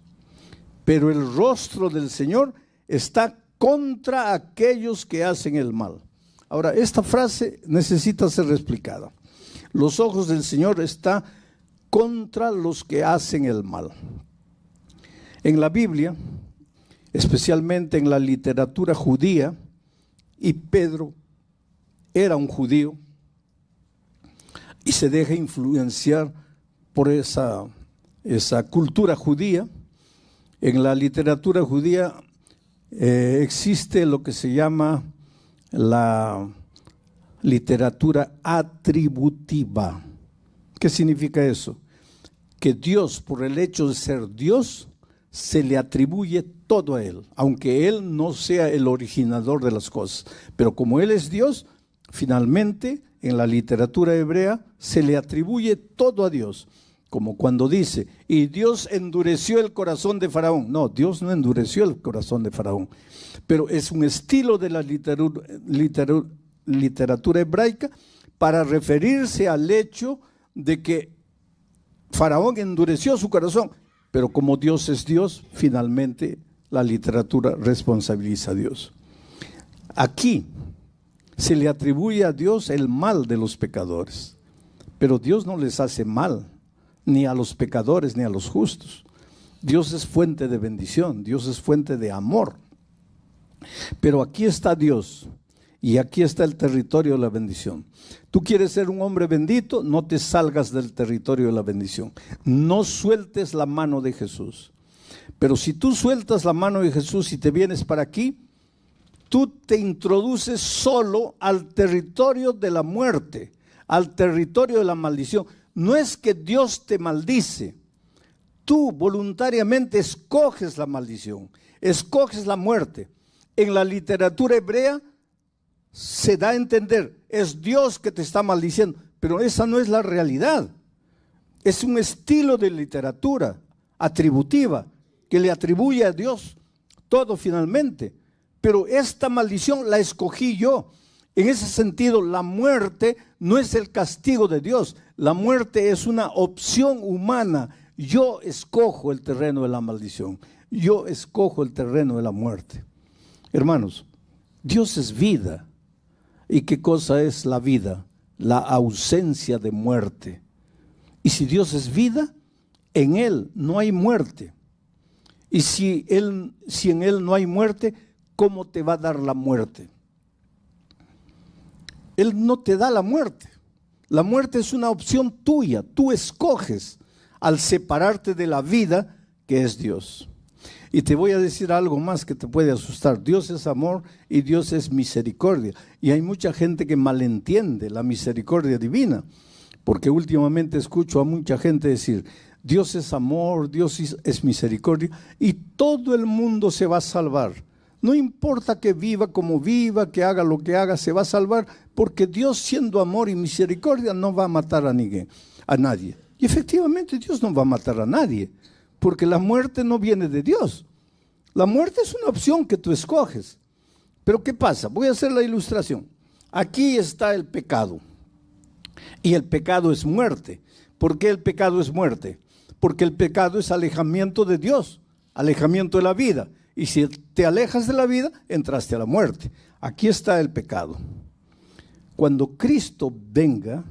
Speaker 1: Pero el rostro del Señor está contra aquellos que hacen el mal. Ahora, esta frase necesita ser explicada. Los ojos del Señor están contra los que hacen el mal. En la Biblia, especialmente en la literatura judía, y Pedro era un judío y se deja influenciar por esa cultura judía. En la literatura judía existe lo que se llama la literatura atributiva. ¿Qué significa eso? Que Dios, por el hecho de ser Dios, se le atribuye todo a Él, aunque Él no sea el originador de las cosas. Pero como Él es Dios, finalmente en la literatura hebrea se le atribuye todo a Dios. Como cuando dice, y Dios endureció el corazón de Faraón. No, Dios no endureció el corazón de Faraón. Pero es un estilo de la literatura hebraica para referirse al hecho de que Faraón endureció su corazón. Pero como Dios es Dios, finalmente la literatura responsabiliza a Dios. Aquí se le atribuye a Dios el mal de los pecadores. Pero Dios no les hace mal, ni a los pecadores, ni a los justos. Dios es fuente de bendición, Dios es fuente de amor. Pero aquí está Dios y aquí está el territorio de la bendición. Tú quieres ser un hombre bendito, no te salgas del territorio de la bendición. No sueltes la mano de Jesús. Pero si tú sueltas la mano de Jesús y te vienes para aquí, tú te introduces solo al territorio de la muerte, al territorio de la maldición. No es que Dios te maldice, tú voluntariamente escoges la maldición, escoges la muerte. En la literatura hebrea se da a entender, es Dios que te está maldiciendo, pero esa no es la realidad. Es un estilo de literatura atributiva que le atribuye a Dios todo finalmente. Pero esta maldición la escogí yo. En ese sentido, la muerte no es el castigo de Dios. La muerte es una opción humana. Yo escojo el terreno de la maldición. Yo escojo el terreno de la muerte. Hermanos, Dios es vida. ¿Y qué cosa es la vida? La ausencia de muerte. Y si Dios es vida, en Él no hay muerte. Y si en Él no hay muerte, ¿cómo te va a dar la muerte? Él no te da la muerte. La muerte es una opción tuya. Tú escoges al separarte de la vida que es Dios. Y te voy a decir algo más que te puede asustar. Dios es amor y Dios es misericordia. Y hay mucha gente que malentiende la misericordia divina. Porque últimamente escucho a mucha gente decir, Dios es amor, Dios es misericordia y todo el mundo se va a salvar. No importa que viva como viva, que haga lo que haga, se va a salvar porque Dios, siendo amor y misericordia, no va a matar a nadie. Y efectivamente Dios no va a matar a nadie, porque la muerte no viene de Dios. La muerte es una opción que tú escoges. Pero ¿qué pasa? Voy a hacer la ilustración. Aquí está el pecado. Y el pecado es muerte. ¿Por qué el pecado es muerte? Porque el pecado es alejamiento de Dios, alejamiento de la vida. Y si te alejas de la vida, entraste a la muerte. Aquí está el pecado. Cuando Cristo venga,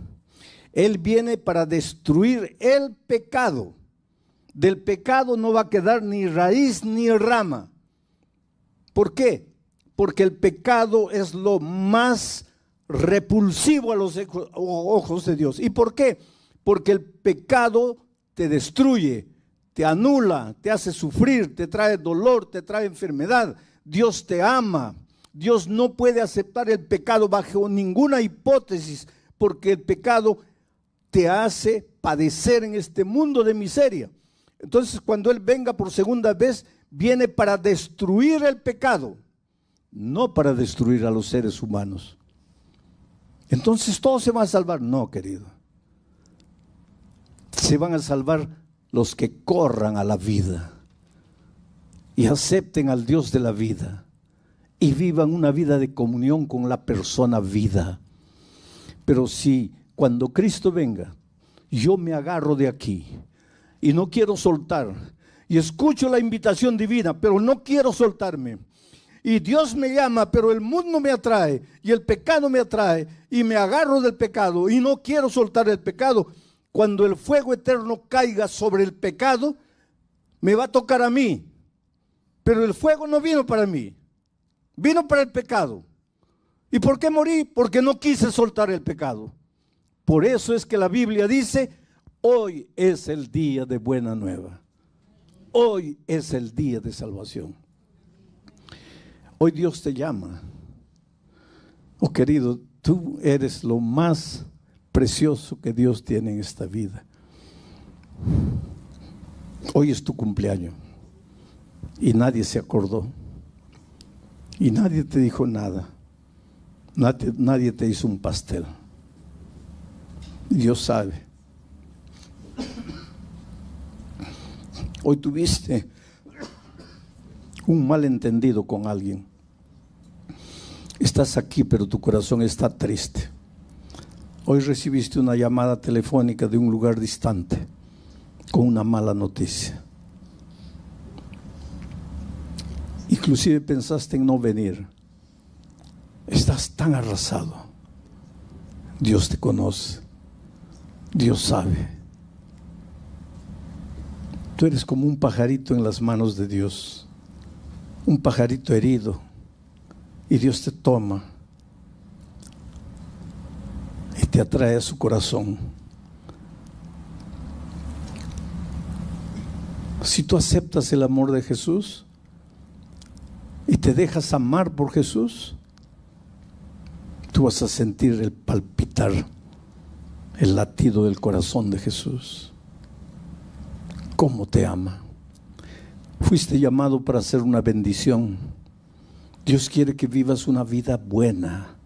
Speaker 1: Él viene para destruir el pecado. Del pecado no va a quedar ni raíz ni rama. ¿Por qué? Porque el pecado es lo más repulsivo a los ojos de Dios. ¿Y por qué? Porque el pecado te destruye, te anula, te hace sufrir, te trae dolor, te trae enfermedad. Dios te ama. Dios no puede aceptar el pecado bajo ninguna hipótesis, porque el pecado te hace padecer en este mundo de miseria. Entonces, cuando Él venga por segunda vez, viene para destruir el pecado, no para destruir a los seres humanos. Entonces, ¿todos se van a salvar? No, querido. Se van a salvar los que corran a la vida y acepten al Dios de la vida y vivan una vida de comunión con la persona vida. Pero si cuando Cristo venga, yo me agarro de aquí y no quiero soltar, y escucho la invitación divina, pero no quiero soltarme, y Dios me llama, pero el mundo me atrae, y el pecado me atrae, y me agarro del pecado, y no quiero soltar el pecado, cuando el fuego eterno caiga sobre el pecado, me va a tocar a mí, pero el fuego no vino para mí, vino para el pecado. ¿Y por qué morí? Porque no quise soltar el pecado. Por eso es que la Biblia dice, hoy es el día de buena nueva. Hoy es el día de salvación. Hoy Dios te llama. Oh querido, tú eres lo más precioso que Dios tiene en esta vida. Hoy es tu cumpleaños y nadie se acordó y nadie te dijo nada. Nadie te hizo un pastel. Dios sabe. Hoy tuviste un malentendido con alguien. Estás aquí, pero tu corazón está triste. Hoy recibiste una llamada telefónica de un lugar distante con una mala noticia. Inclusive pensaste en no venir. Estás tan arrasado. Dios te conoce. Dios sabe. Tú eres como un pajarito en las manos de Dios. Un pajarito herido. Y Dios te toma y te atrae a su corazón. Si tú aceptas el amor de Jesús y te dejas amar por Jesús, tú vas a sentir el palpitar, el latido del corazón de Jesús. ¿Cómo te ama? Fuiste llamado para ser una bendición. Dios quiere que vivas una vida buena,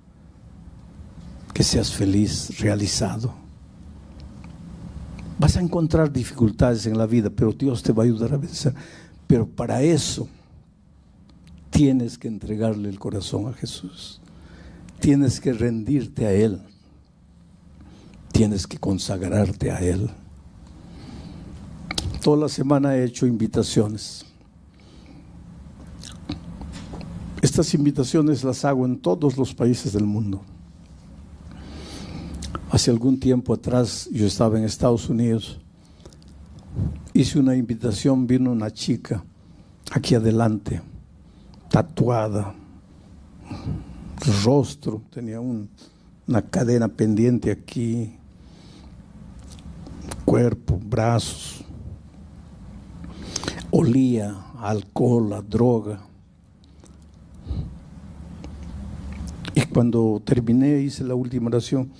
Speaker 1: que seas feliz, realizado. Vas a encontrar dificultades en la vida, pero Dios te va a ayudar a vencer. Pero para eso tienes que entregarle el corazón a Jesús. Tienes que rendirte a Él. Tienes que consagrarte a Él. Toda la semana he hecho invitaciones. Estas invitaciones las hago en todos los países del mundo. Hace algún tiempo atrás yo estaba en Estados Unidos. Hice una invitación, vino una chica aquí adelante, tatuada, rostro, tenía una cadena pendiente aquí, cuerpo, brazos, olía a alcohol, a droga. Y cuando terminé, hice la última oración,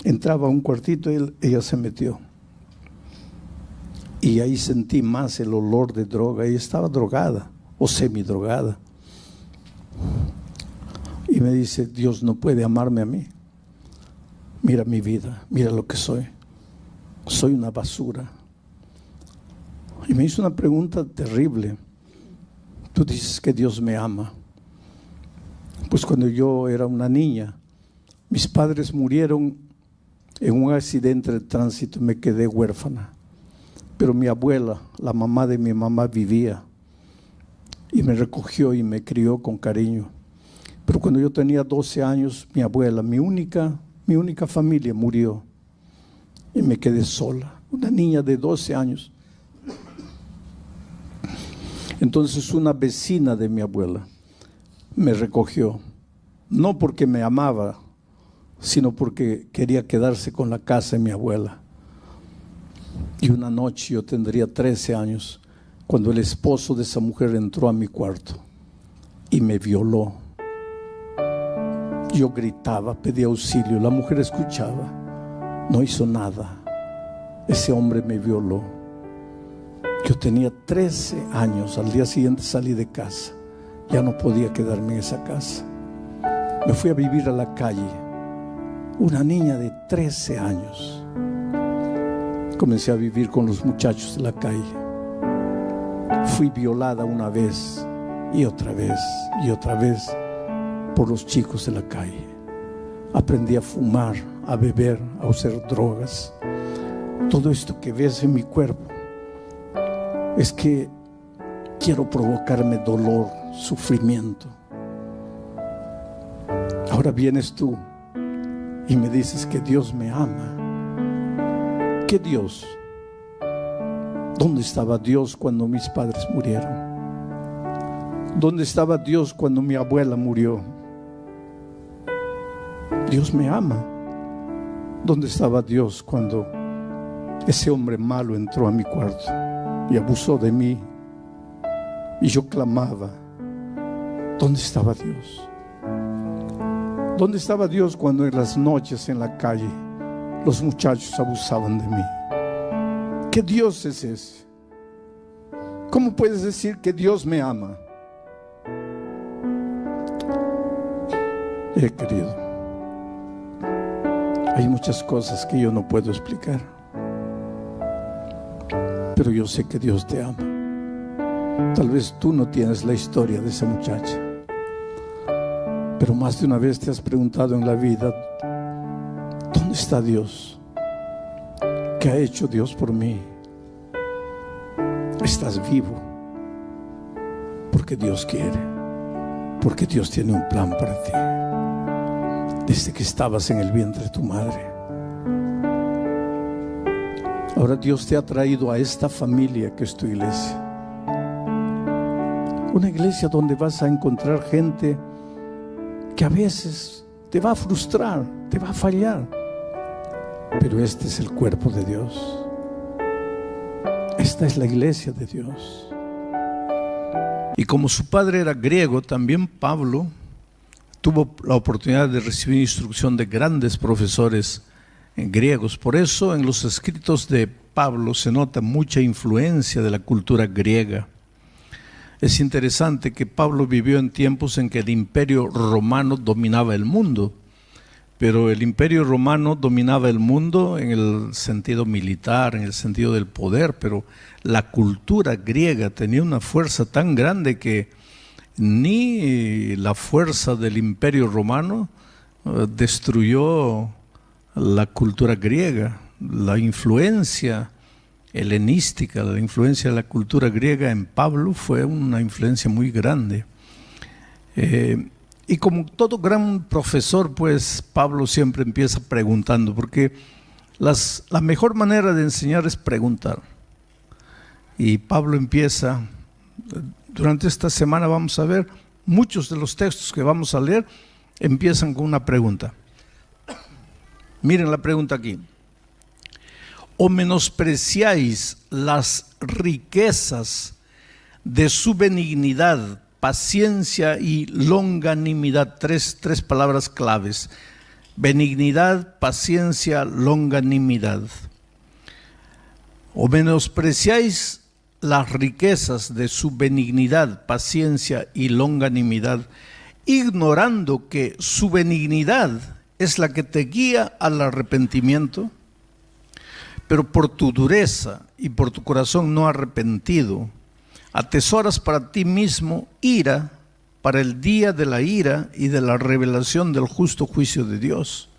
Speaker 1: entraba a un cuartito y ella se metió. Y ahí sentí más el olor de droga. Ella estaba drogada o semidrogada. Y me dice, Dios no puede amarme a mí. Mira mi vida, mira lo que soy. Soy una basura. Y me hizo una pregunta terrible. Tú dices que Dios me ama. Pues cuando yo era una niña, mis padres murieron en un accidente de tránsito y me quedé huérfana. Pero mi abuela, la mamá de mi mamá, vivía y me recogió y me crió con cariño. Pero cuando yo tenía 12 años, mi abuela, mi única familia murió y me quedé sola, una niña de 12 años. Entonces una vecina de mi abuela me recogió, no porque me amaba, sino porque quería quedarse con la casa de mi abuela. Y una noche, yo tendría 13 años, cuando el esposo de esa mujer entró a mi cuarto y me violó. Yo gritaba, pedía auxilio, la mujer escuchaba, no hizo nada. Ese hombre me violó. Yo tenía 13 años, al día siguiente salí de casa, ya no podía quedarme en esa casa. Me fui a vivir a la calle, una niña de 13 años. Comencé a vivir con los muchachos de la calle. Fui violada una vez y otra vez y otra vez por los chicos de la calle. Aprendí a fumar, a beber, a usar drogas. Todo esto que ves en mi cuerpo es que quiero provocarme dolor, sufrimiento. Ahora vienes tú y me dices que Dios me ama. ¿Qué Dios? ¿Dónde estaba Dios cuando mis padres murieron? ¿Dónde estaba Dios cuando mi abuela murió? Dios me ama. ¿Dónde estaba Dios cuando ese hombre malo entró a mi cuarto y abusó de mí? Y yo clamaba. ¿Dónde estaba Dios? ¿Dónde estaba Dios cuando en las noches en la calle los muchachos abusaban de mí? ¿Qué Dios es ese? ¿Cómo puedes decir que Dios me ama? Querido, hay muchas cosas que yo no puedo explicar, pero yo sé que Dios te ama. Tal vez tú no tienes la historia de esa muchacha, pero más de una vez te has preguntado en la vida, ¿dónde está Dios? ¿Qué ha hecho Dios por mí? Estás vivo porque Dios quiere, porque Dios tiene un plan para ti. Desde que estabas en el vientre de tu madre. Ahora Dios te ha traído a esta familia que es tu iglesia. Una iglesia donde vas a encontrar gente que a veces te va a frustrar, te va a fallar. Pero este es el cuerpo de Dios. Esta es la iglesia de Dios. Y como su padre era griego, también Pablo tuvo la oportunidad de recibir instrucción de grandes profesores griegos. Por eso en los escritos de Pablo se nota mucha influencia de la cultura griega. Es interesante que Pablo vivió en tiempos en que el imperio romano dominaba el mundo, pero el imperio romano dominaba el mundo en el sentido militar, en el sentido del poder, pero la cultura griega tenía una fuerza tan grande que ni la fuerza del imperio romano destruyó la cultura griega. La influencia helenística, la influencia de la cultura griega en Pablo fue una influencia muy grande. Y como todo gran profesor, pues Pablo siempre empieza preguntando, porque la mejor manera de enseñar es preguntar. Y Pablo empieza, durante esta semana vamos a ver, muchos de los textos que vamos a leer empiezan con una pregunta. Miren la pregunta aquí. ¿O menospreciáis las riquezas de su benignidad, paciencia y longanimidad? Tres palabras claves. Benignidad, paciencia, longanimidad. ¿O menospreciáis las riquezas de su benignidad, paciencia y longanimidad, ignorando que su benignidad es la que te guía al arrepentimiento? Pero por tu dureza y por tu corazón no arrepentido, atesoras para ti mismo ira para el día de la ira y de la revelación del justo juicio de Dios,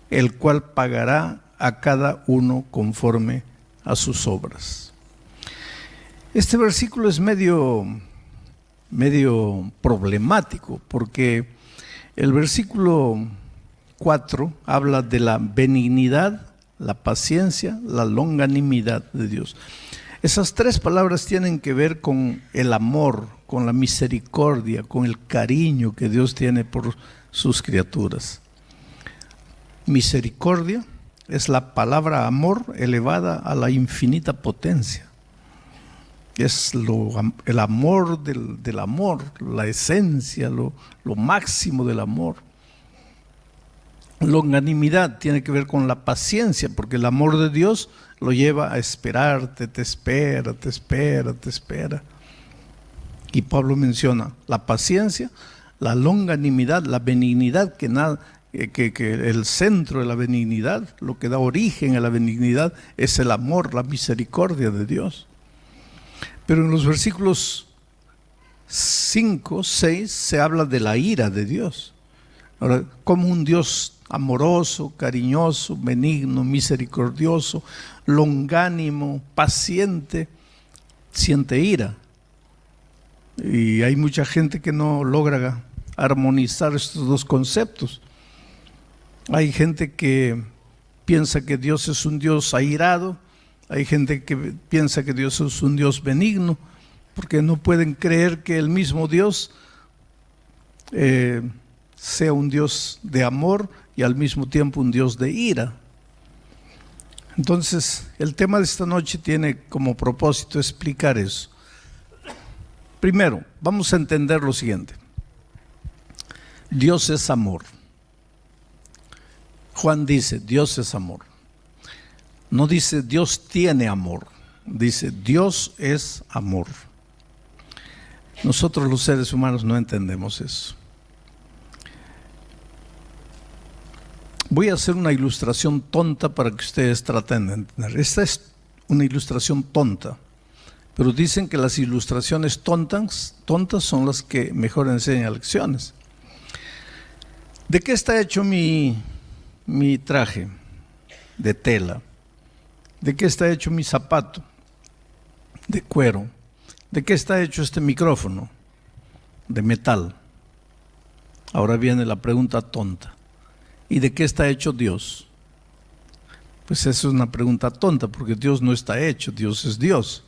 Speaker 1: el cual pagará a cada uno conforme a sus obras. Este versículo es medio problemático, porque el versículo 4 habla de la benignidad, la paciencia, la longanimidad de Dios. Esas tres palabras tienen que ver con el amor, con la misericordia, con el cariño que Dios tiene por sus criaturas. Misericordia es la palabra amor elevada a la infinita potencia. Es el amor del amor, la esencia, lo máximo del amor. Longanimidad tiene que ver con la paciencia, porque el amor de Dios lo lleva a esperarte, te espera, te espera, te espera. Y Pablo menciona la paciencia, la longanimidad, la benignidad, que el centro de la benignidad, lo que da origen a la benignidad, es el amor, la misericordia de Dios. Pero en los versículos 5, 6 se habla de la ira de Dios. Ahora, como un Dios amoroso, cariñoso, benigno, misericordioso, longánimo, paciente, siente ira. Y hay mucha gente que no logra armonizar estos dos conceptos. Hay gente que piensa que Dios es un Dios airado, hay gente que piensa que Dios es un Dios benigno, porque no pueden creer que el mismo Dios sea un Dios de amor y al mismo tiempo un Dios de ira. Entonces, el tema de esta noche tiene como propósito explicar eso. Primero, vamos a entender lo siguiente. Dios es amor. Juan dice, Dios es amor. No dice Dios tiene amor, dice Dios es amor. Nosotros los seres humanos no entendemos eso. Voy a hacer una ilustración tonta para que ustedes traten de entender. Esta es una ilustración tonta, pero dicen que las ilustraciones tontas son las que mejor enseñan lecciones. ¿De qué está hecho mi traje? De tela. ¿De qué está hecho mi zapato? De cuero. ¿De qué está hecho este micrófono? De metal. Ahora viene la pregunta tonta. ¿Y de qué está hecho Dios? Pues esa es una pregunta tonta, porque Dios no está hecho, Dios es Dios.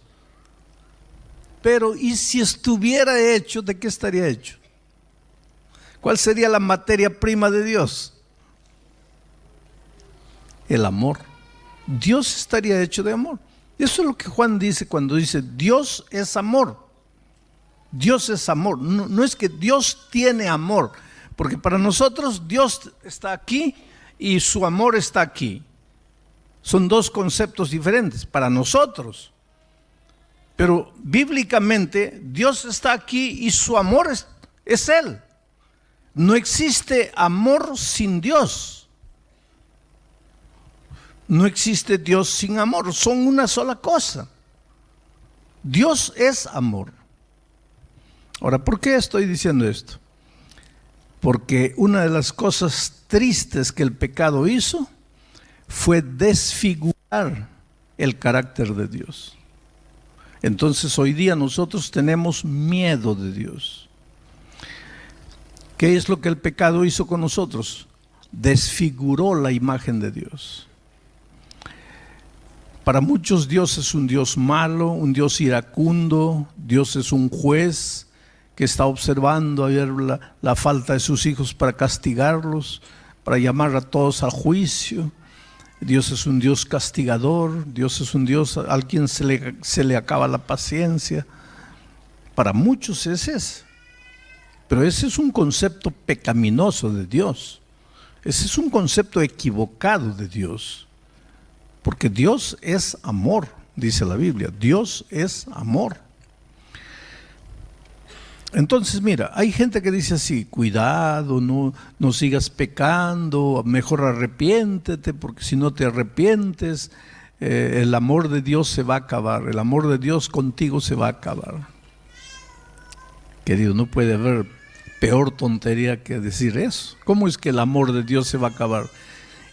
Speaker 1: Pero ¿y si estuviera hecho, de qué estaría hecho? ¿Cuál sería la materia prima de Dios? El amor. Dios estaría hecho de amor. Eso es lo que Juan dice cuando dice Dios es amor. Dios es amor. No es que Dios tiene amor, porque para nosotros Dios está aquí y su amor está aquí. Son dos conceptos diferentes para nosotros. Pero bíblicamente Dios está aquí y su amor es Él. No existe amor sin Dios. No existe Dios sin amor. Son una sola cosa. Dios es amor. Ahora, ¿por qué estoy diciendo esto? Porque una de las cosas tristes que el pecado hizo fue desfigurar el carácter de Dios. Entonces hoy día nosotros tenemos miedo de Dios. ¿Qué es lo que el pecado hizo con nosotros? Desfiguró la imagen de Dios. Para muchos Dios es un Dios malo, un Dios iracundo, Dios es un juez que está observando a ver la falta de sus hijos para castigarlos, para llamar a todos a juicio. Dios es un Dios castigador, Dios es un Dios al quien se le acaba la paciencia. Para muchos es ese. Pero ese es un concepto pecaminoso de Dios. Ese es un concepto equivocado de Dios. Porque Dios es amor, dice la Biblia. Dios es amor. Entonces, mira, hay gente que dice así, cuidado, no sigas pecando, mejor arrepiéntete, porque si no te arrepientes, el amor de Dios se va a acabar, el amor de Dios contigo se va a acabar. Querido, no puede haber peor tontería que decir eso. ¿Cómo es que el amor de Dios se va a acabar?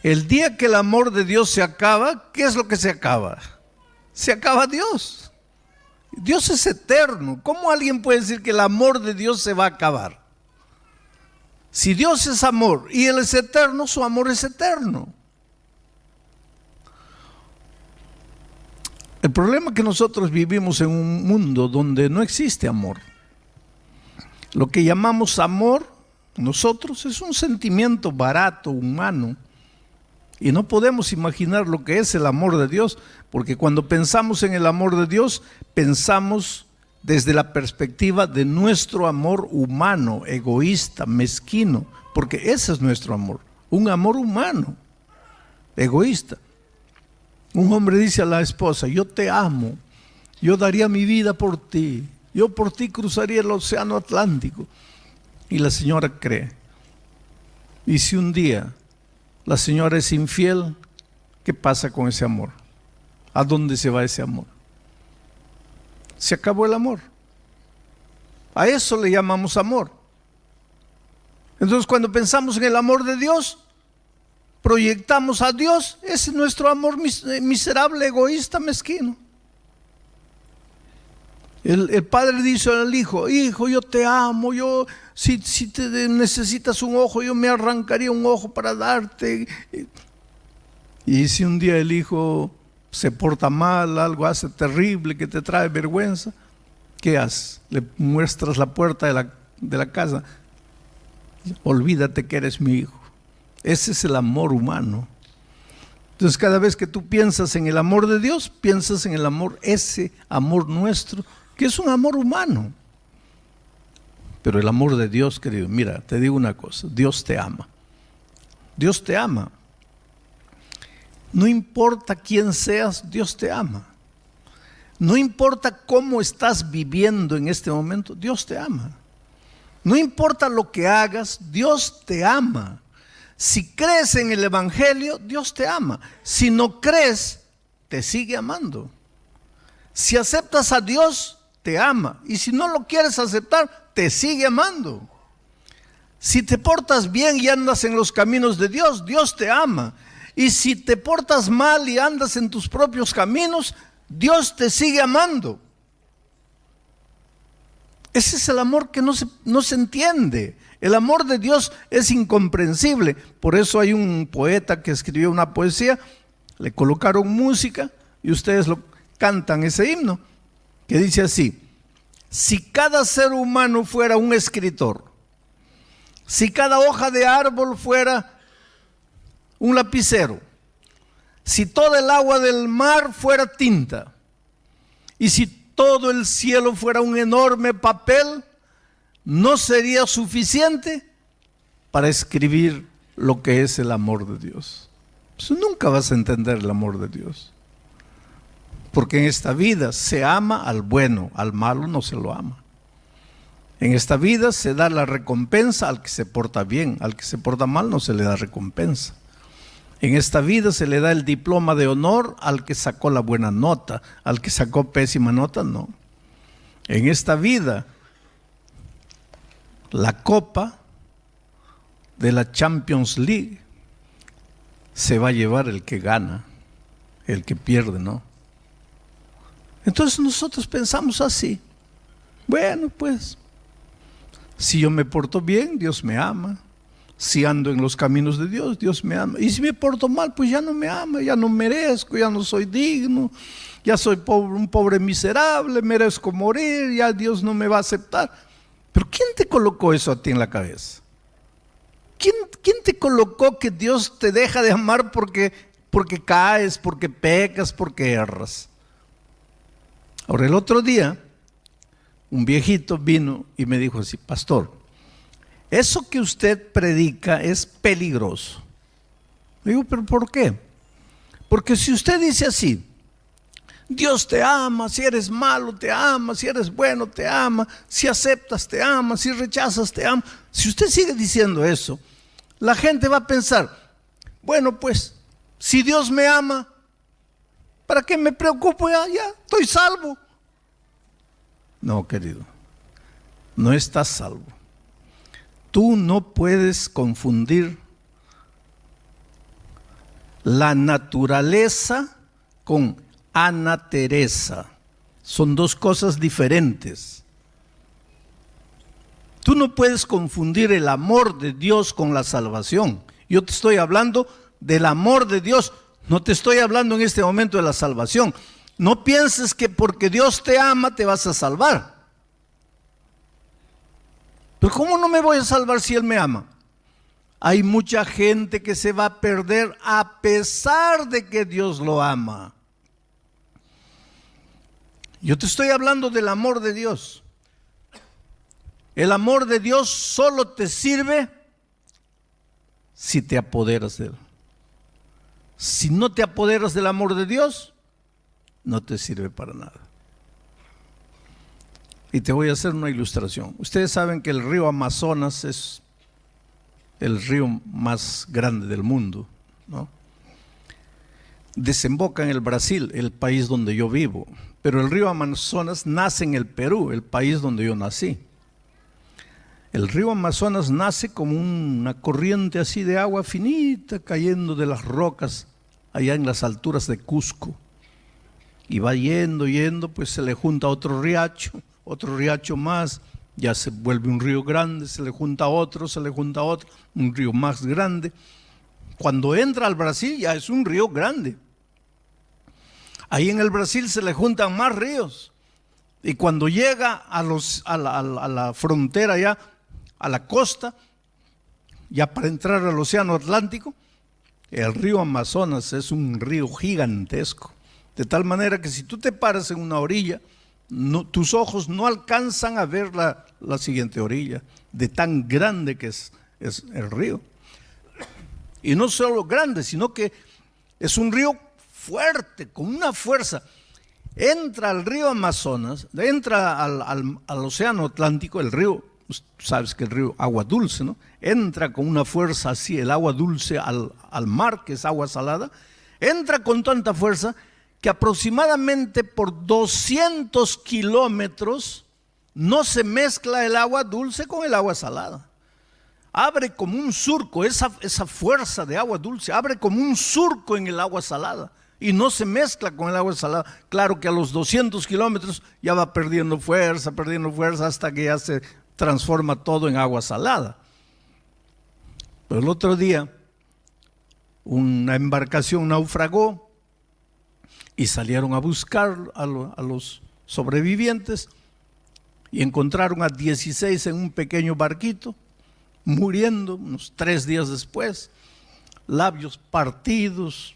Speaker 1: El día que el amor de Dios se acaba, ¿qué es lo que se acaba? Se acaba Dios. Dios es eterno. ¿Cómo alguien puede decir que el amor de Dios se va a acabar? Si Dios es amor y Él es eterno, su amor es eterno. El problema es que nosotros vivimos en un mundo donde no existe amor. Lo que llamamos amor, nosotros, es un sentimiento barato, humano. Y no podemos imaginar lo que es el amor de Dios, porque cuando pensamos en el amor de Dios, pensamos desde la perspectiva de nuestro amor humano, egoísta, mezquino, porque ese es nuestro amor, un amor humano, egoísta. Un hombre dice a la esposa: yo te amo, yo daría mi vida por ti, yo por ti cruzaría el océano Atlántico. Y la señora cree. Y si un día la señora es infiel, ¿qué pasa con ese amor? ¿A dónde se va ese amor? Se acabó el amor. A eso le llamamos amor. Entonces, cuando pensamos en el amor de Dios, proyectamos a Dios. Ese es nuestro amor miserable, egoísta, mezquino. El padre dice al hijo: hijo, yo te amo, si te necesitas un ojo, yo me arrancaría un ojo para darte. Y si un día el hijo se porta mal, algo hace terrible que te trae vergüenza, ¿qué haces? Le muestras la puerta de la casa: olvídate que eres mi hijo. Ese es el amor humano. Entonces, cada vez que tú piensas en el amor de Dios, piensas en el amor, ese amor nuestro, que es un amor humano. Pero el amor de Dios, querido, mira, te digo una cosa: Dios te ama. Dios te ama. No importa quién seas, Dios te ama. No importa cómo estás viviendo en este momento, Dios te ama. No importa lo que hagas, Dios te ama. Si crees en el Evangelio, Dios te ama. Si no crees, te sigue amando. Si aceptas a Dios, te ama. Y si no lo quieres aceptar, te sigue amando. Si te portas bien y andas en los caminos de Dios, Dios te ama. Y si te portas mal y andas en tus propios caminos, Dios te sigue amando. Ese es el amor que no se entiende. El amor de Dios es incomprensible. Por eso hay un poeta que escribió una poesía, le colocaron música y ustedes lo cantan, ese himno, que dice así: si cada ser humano fuera un escritor, si cada hoja de árbol fuera un lapicero, si toda el agua del mar fuera tinta, y si todo el cielo fuera un enorme papel, no sería suficiente para escribir lo que es el amor de Dios. Pues nunca vas a entender el amor de Dios, porque en esta vida se ama al bueno, al malo no se lo ama. En esta vida se da la recompensa al que se porta bien, al que se porta mal no se le da recompensa. En esta vida se le da el diploma de honor al que sacó la buena nota, al que sacó pésima nota no. En esta vida la copa de la Champions League se va a llevar el que gana, el que pierde no. Entonces nosotros pensamos así: bueno, pues si yo me porto bien, Dios me ama. Si ando en los caminos de Dios, Dios me ama. Y si me porto mal, pues ya no me ama, ya no merezco, ya no soy digno, ya soy pobre, un pobre miserable, merezco morir, ya Dios no me va a aceptar. Pero ¿quién te colocó eso a ti en la cabeza? ¿Quién te colocó que Dios te deja de amar porque caes, porque pecas, porque erras? Ahora, el otro día, un viejito vino y me dijo así: pastor, eso que usted predica es peligroso. Le digo: ¿pero por qué? Porque si usted dice así: Dios te ama, si eres malo te ama, si eres bueno te ama, si aceptas te ama, si rechazas te ama. Si usted sigue diciendo eso, la gente va a pensar: bueno, pues, si Dios me ama, ¿para qué me preocupo? Ya estoy salvo. No, querido, no estás salvo. Tú no puedes confundir la naturaleza con Ana Teresa. Son dos cosas diferentes. Tú no puedes confundir el amor de Dios con la salvación. Yo te estoy hablando del amor de Dios, no te estoy hablando en este momento de la salvación. No pienses que porque Dios te ama te vas a salvar. Pero ¿cómo no me voy a salvar si Él me ama? Hay mucha gente que se va a perder a pesar de que Dios lo ama. Yo te estoy hablando del amor de Dios. El amor de Dios solo te sirve si te apoderas de Él. Si no te apoderas del amor de Dios, no te sirve para nada. Y te voy a hacer una ilustración. Ustedes saben que el río Amazonas es el río más grande del mundo, ¿no? Desemboca en el Brasil, el país donde yo vivo. Pero el río Amazonas nace en el Perú, el país donde yo nací. El río Amazonas nace como una corriente así de agua finita cayendo de las rocas allá en las alturas de Cusco. Y va yendo, pues se le junta otro riacho más, ya se vuelve un río grande, se le junta otro, un río más grande. Cuando entra al Brasil ya es un río grande. Ahí en el Brasil se le juntan más ríos. Y cuando llega a la frontera ya, a la costa, ya para entrar al océano Atlántico, el río Amazonas es un río gigantesco. De tal manera que si tú te paras en una orilla, tus ojos no alcanzan a ver la siguiente orilla, de tan grande que es el río. Y no solo grande, sino que es un río fuerte, con una fuerza. Entra al río Amazonas, entra al océano Atlántico, el río, sabes que el río agua dulce, ¿no? Entra con una fuerza así, el agua dulce al mar, que es agua salada, entra con tanta fuerza que aproximadamente por 200 kilómetros no se mezcla el agua dulce con el agua salada. Abre como un surco, esa fuerza de agua dulce, abre como un surco en el agua salada y no se mezcla con el agua salada. Claro que a los 200 kilómetros ya va perdiendo fuerza hasta que ya se transforma todo en agua salada. Pero el otro día una embarcación naufragó y salieron a buscar a los sobrevivientes y encontraron a 16 en un pequeño barquito, muriendo unos 3 días después, labios partidos,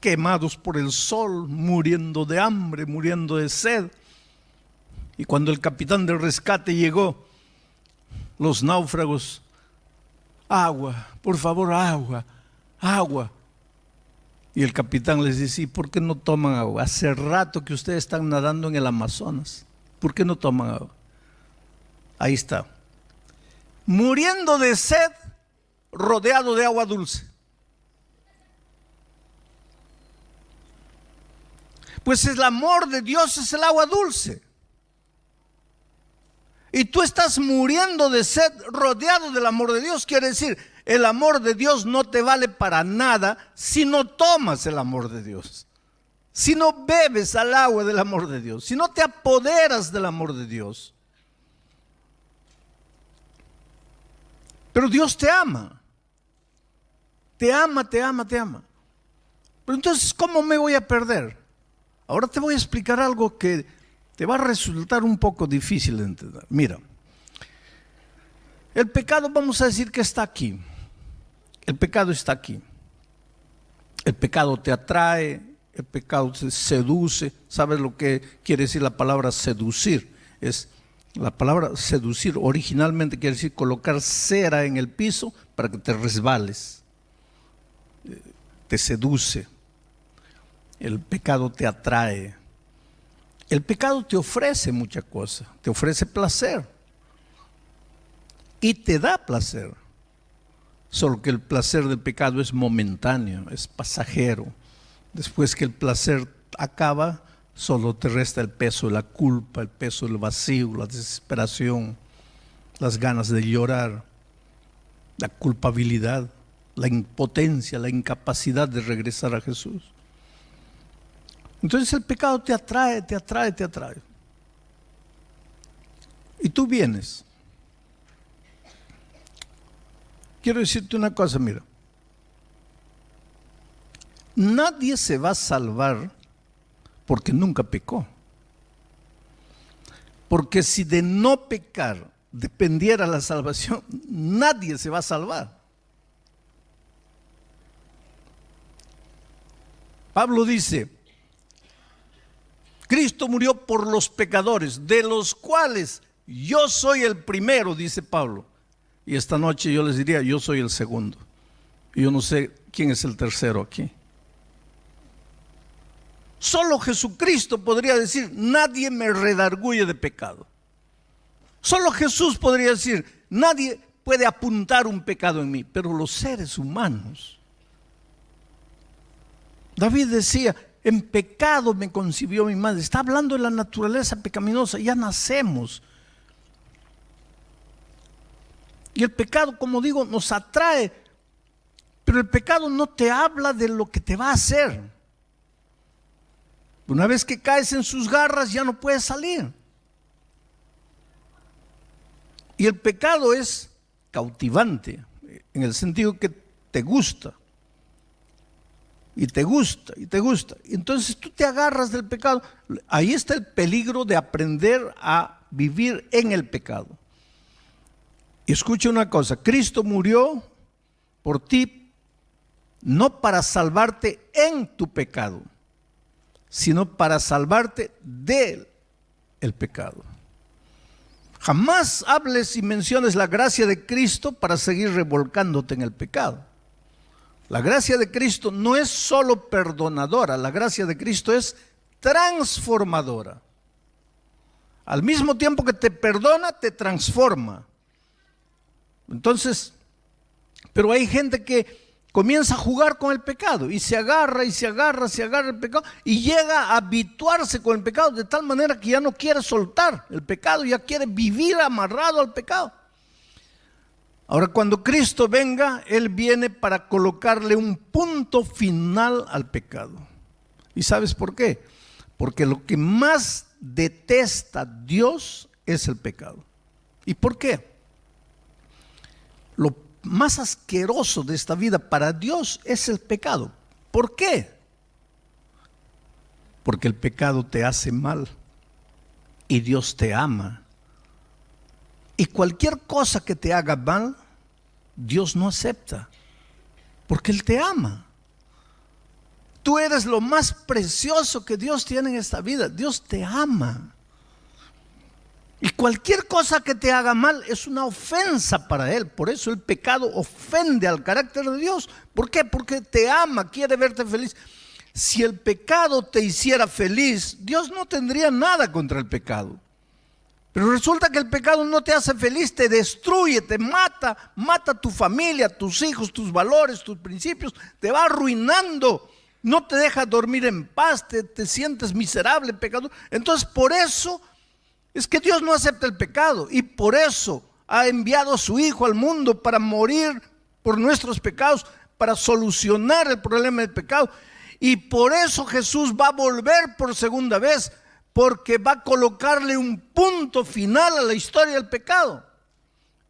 Speaker 1: quemados por el sol, muriendo de hambre, muriendo de sed. Y cuando el capitán del rescate llegó, los náufragos, agua, por favor, agua, agua. Y el capitán les dice, ¿y por qué no toman agua? Hace rato que ustedes están nadando en el Amazonas, ¿por qué no toman agua? Ahí está, muriendo de sed, rodeado de agua dulce. Pues el amor de Dios es el agua dulce. Y tú estás muriendo de sed, rodeado del amor de Dios. Quiere decir, el amor de Dios no te vale para nada si no tomas el amor de Dios, si no bebes al agua del amor de Dios, si no te apoderas del amor de Dios. Pero Dios te ama. Te ama, te ama, te ama. Pero entonces, ¿cómo me voy a perder? Ahora te voy a explicar algo que te va a resultar un poco difícil de entender. Mira, el pecado, vamos a decir que está aquí. El pecado está aquí. El pecado te atrae, el pecado te seduce. ¿Sabes lo que quiere decir la palabra seducir? La palabra seducir originalmente quiere decir colocar cera en el piso para que te resbales. Te seduce. El pecado te atrae. El pecado te ofrece muchas cosas. Te ofrece placer. Y te da placer. Solo que el placer del pecado es momentáneo, es pasajero. Después que el placer acaba, solo te resta el peso de la culpa, el peso del vacío, la desesperación, las ganas de llorar, la culpabilidad, la impotencia, la incapacidad de regresar a Jesús. Entonces el pecado te atrae, te atrae, te atrae. Y tú vienes. Quiero decirte una cosa, mira. Nadie se va a salvar porque nunca pecó. Porque si de no pecar dependiera la salvación, nadie se va a salvar. Pablo dice, Cristo murió por los pecadores, de los cuales yo soy el primero, dice Pablo. Y esta noche yo les diría, yo soy el segundo. Yo no sé quién es el tercero aquí. Solo Jesucristo podría decir, nadie me redarguye de pecado. Solo Jesús podría decir, nadie puede apuntar un pecado en mí, pero los seres humanos. David decía, en pecado me concibió mi madre. Está hablando de la naturaleza pecaminosa, ya nacemos. Y el pecado, como digo, nos atrae, pero el pecado no te habla de lo que te va a hacer. Una vez que caes en sus garras ya no puedes salir. Y el pecado es cautivante, en el sentido que te gusta. Y te gusta, y te gusta. Entonces tú te agarras del pecado. Ahí está el peligro de aprender a vivir en el pecado. Y escucha una cosa, Cristo murió por ti, no para salvarte en tu pecado, sino para salvarte del pecado. Jamás hables y menciones la gracia de Cristo para seguir revolcándote en el pecado. La gracia de Cristo no es solo perdonadora, la gracia de Cristo es transformadora. Al mismo tiempo que te perdona, te transforma. Entonces, pero hay gente que comienza a jugar con el pecado y se agarra el pecado y llega a habituarse con el pecado de tal manera que ya no quiere soltar el pecado, ya quiere vivir amarrado al pecado. Ahora, cuando Cristo venga, Él viene para colocarle un punto final al pecado. ¿Y sabes por qué? Porque lo que más detesta Dios es el pecado. ¿Y por qué? Lo más asqueroso de esta vida para Dios es el pecado. ¿Por qué? Porque el pecado te hace mal y Dios te ama. Y cualquier cosa que te haga mal, Dios no acepta, porque Él te ama. Tú eres lo más precioso que Dios tiene en esta vida. Dios te ama. Y cualquier cosa que te haga mal es una ofensa para Él. Por eso el pecado ofende al carácter de Dios. ¿Por qué? Porque te ama, quiere verte feliz. Si el pecado te hiciera feliz, Dios no tendría nada contra el pecado. Pero resulta que el pecado no te hace feliz, te destruye, te mata, mata a tu familia, tus hijos, tus valores, tus principios, te va arruinando, no te deja dormir en paz, te sientes miserable, pecador. Entonces por eso es que Dios no acepta el pecado y por eso ha enviado a su Hijo al mundo para morir por nuestros pecados, para solucionar el problema del pecado. Y por eso Jesús va a volver por segunda vez, porque va a colocarle un punto final a la historia del pecado.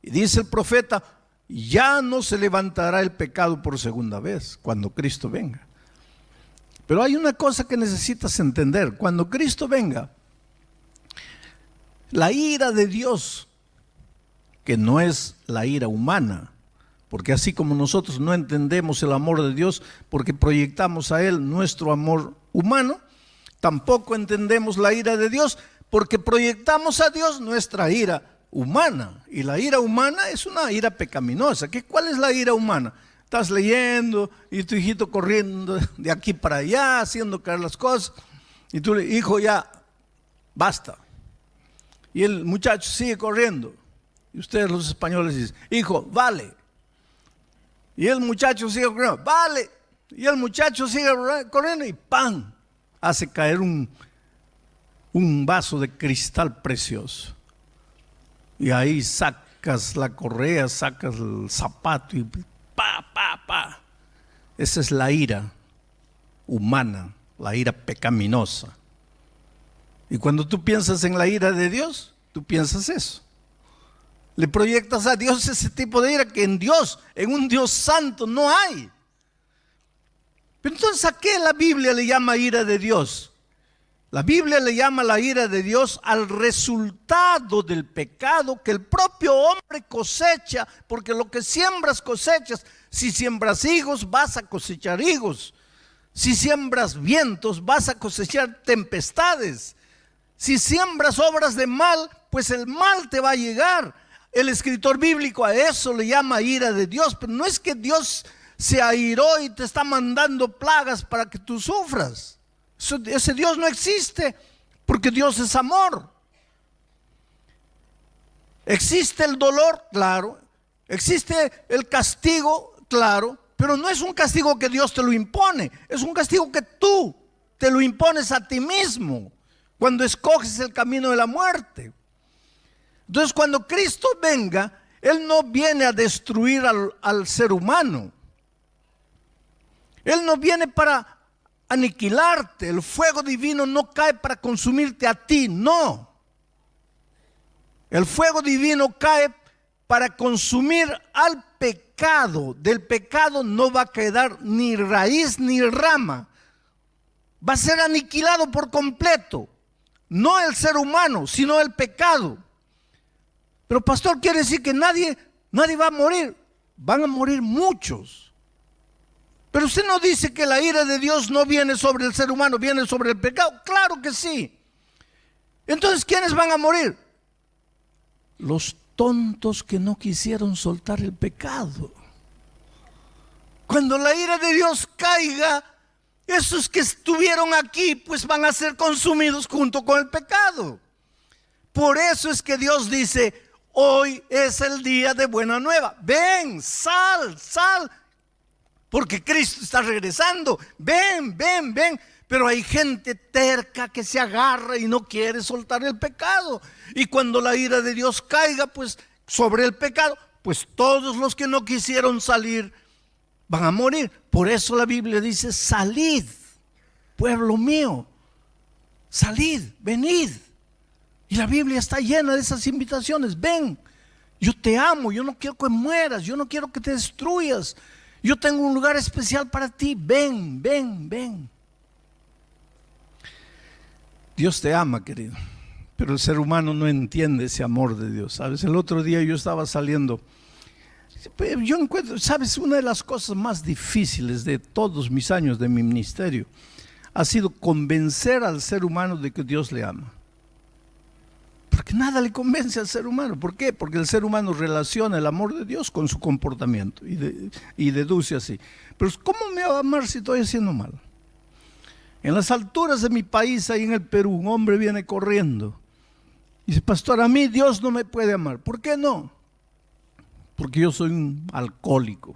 Speaker 1: Y dice el profeta, ya no se levantará el pecado por segunda vez cuando Cristo venga. Pero hay una cosa que necesitas entender. Cuando Cristo venga, la ira de Dios, que no es la ira humana, porque así como nosotros no entendemos el amor de Dios porque proyectamos a Él nuestro amor humano, tampoco entendemos la ira de Dios porque proyectamos a Dios nuestra ira humana. Y la ira humana es una ira pecaminosa. ¿Cuál es la ira humana? Estás leyendo y tu hijito corriendo de aquí para allá, haciendo caer las cosas. Y tú le dices, hijo, ya, basta. Y el muchacho sigue corriendo. Y ustedes los españoles dicen, hijo, vale. Y el muchacho sigue corriendo, vale. Y el muchacho sigue corriendo y ¡pam! Hace caer un vaso de cristal precioso. Y ahí sacas la correa, sacas el zapato y pa. Esa es la ira humana, la ira pecaminosa. Y cuando tú piensas en la ira de Dios, tú piensas eso. Le proyectas a Dios ese tipo de ira que en Dios, en un Dios santo, no hay. Pero entonces, ¿a qué la Biblia le llama ira de Dios? La Biblia le llama la ira de Dios al resultado del pecado que el propio hombre cosecha, porque lo que siembras cosechas. Si siembras higos, vas a cosechar higos. Si siembras vientos, vas a cosechar tempestades. Si siembras obras de mal, pues el mal te va a llegar. El escritor bíblico a eso le llama ira de Dios, pero no es que Dios se airó y te está mandando plagas para que tú sufras. Ese Dios no existe, porque Dios es amor. Existe el dolor, claro. Existe el castigo, claro. Pero no es un castigo que Dios te lo impone. Es un castigo que tú te lo impones a ti mismo cuando escoges el camino de la muerte. Entonces, cuando Cristo venga, Él no viene a destruir al ser humano. Él no viene para aniquilarte. El fuego divino no cae para consumirte a ti, no. El fuego divino cae para consumir al pecado. Del pecado no va a quedar ni raíz ni rama. Va a ser aniquilado por completo. No el ser humano, sino el pecado. Pero pastor, quiere decir que nadie va a morir. Van a morir muchos. Pero usted no dice que la ira de Dios no viene sobre el ser humano, viene sobre el pecado. Claro que sí. Entonces, ¿quiénes van a morir? Los tontos que no quisieron soltar el pecado. Cuando la ira de Dios caiga, esos que estuvieron aquí, pues van a ser consumidos junto con el pecado. Por eso es que Dios dice: hoy es el día de buena nueva. Ven, sal. Porque Cristo está regresando. Ven. Pero hay gente terca que se agarra y no quiere soltar el pecado. Y cuando la ira de Dios caiga, pues sobre el pecado, pues todos los que no quisieron salir van a morir. Por eso la Biblia dice: salid, pueblo mío, salid, venid. Y la Biblia está llena de esas invitaciones. Ven, yo te amo, yo no quiero que mueras, yo no quiero que te destruyas. Yo tengo un lugar especial para ti. Ven. Dios te ama, querido. Pero el ser humano no entiende ese amor de Dios. ¿Sabes? El otro día yo estaba saliendo. Yo encuentro, ¿sabes? Una de las cosas más difíciles de todos mis años de mi ministerio ha sido convencer al ser humano de que Dios le ama. Porque nada le convence al ser humano. ¿Por qué? Porque el ser humano relaciona el amor de Dios con su comportamiento y deduce así. Pero ¿cómo me va a amar si estoy haciendo mal? En las alturas de mi país, ahí en el Perú, un hombre viene corriendo y dice: pastor, a mí Dios no me puede amar. ¿Por qué no? Porque yo soy un alcohólico.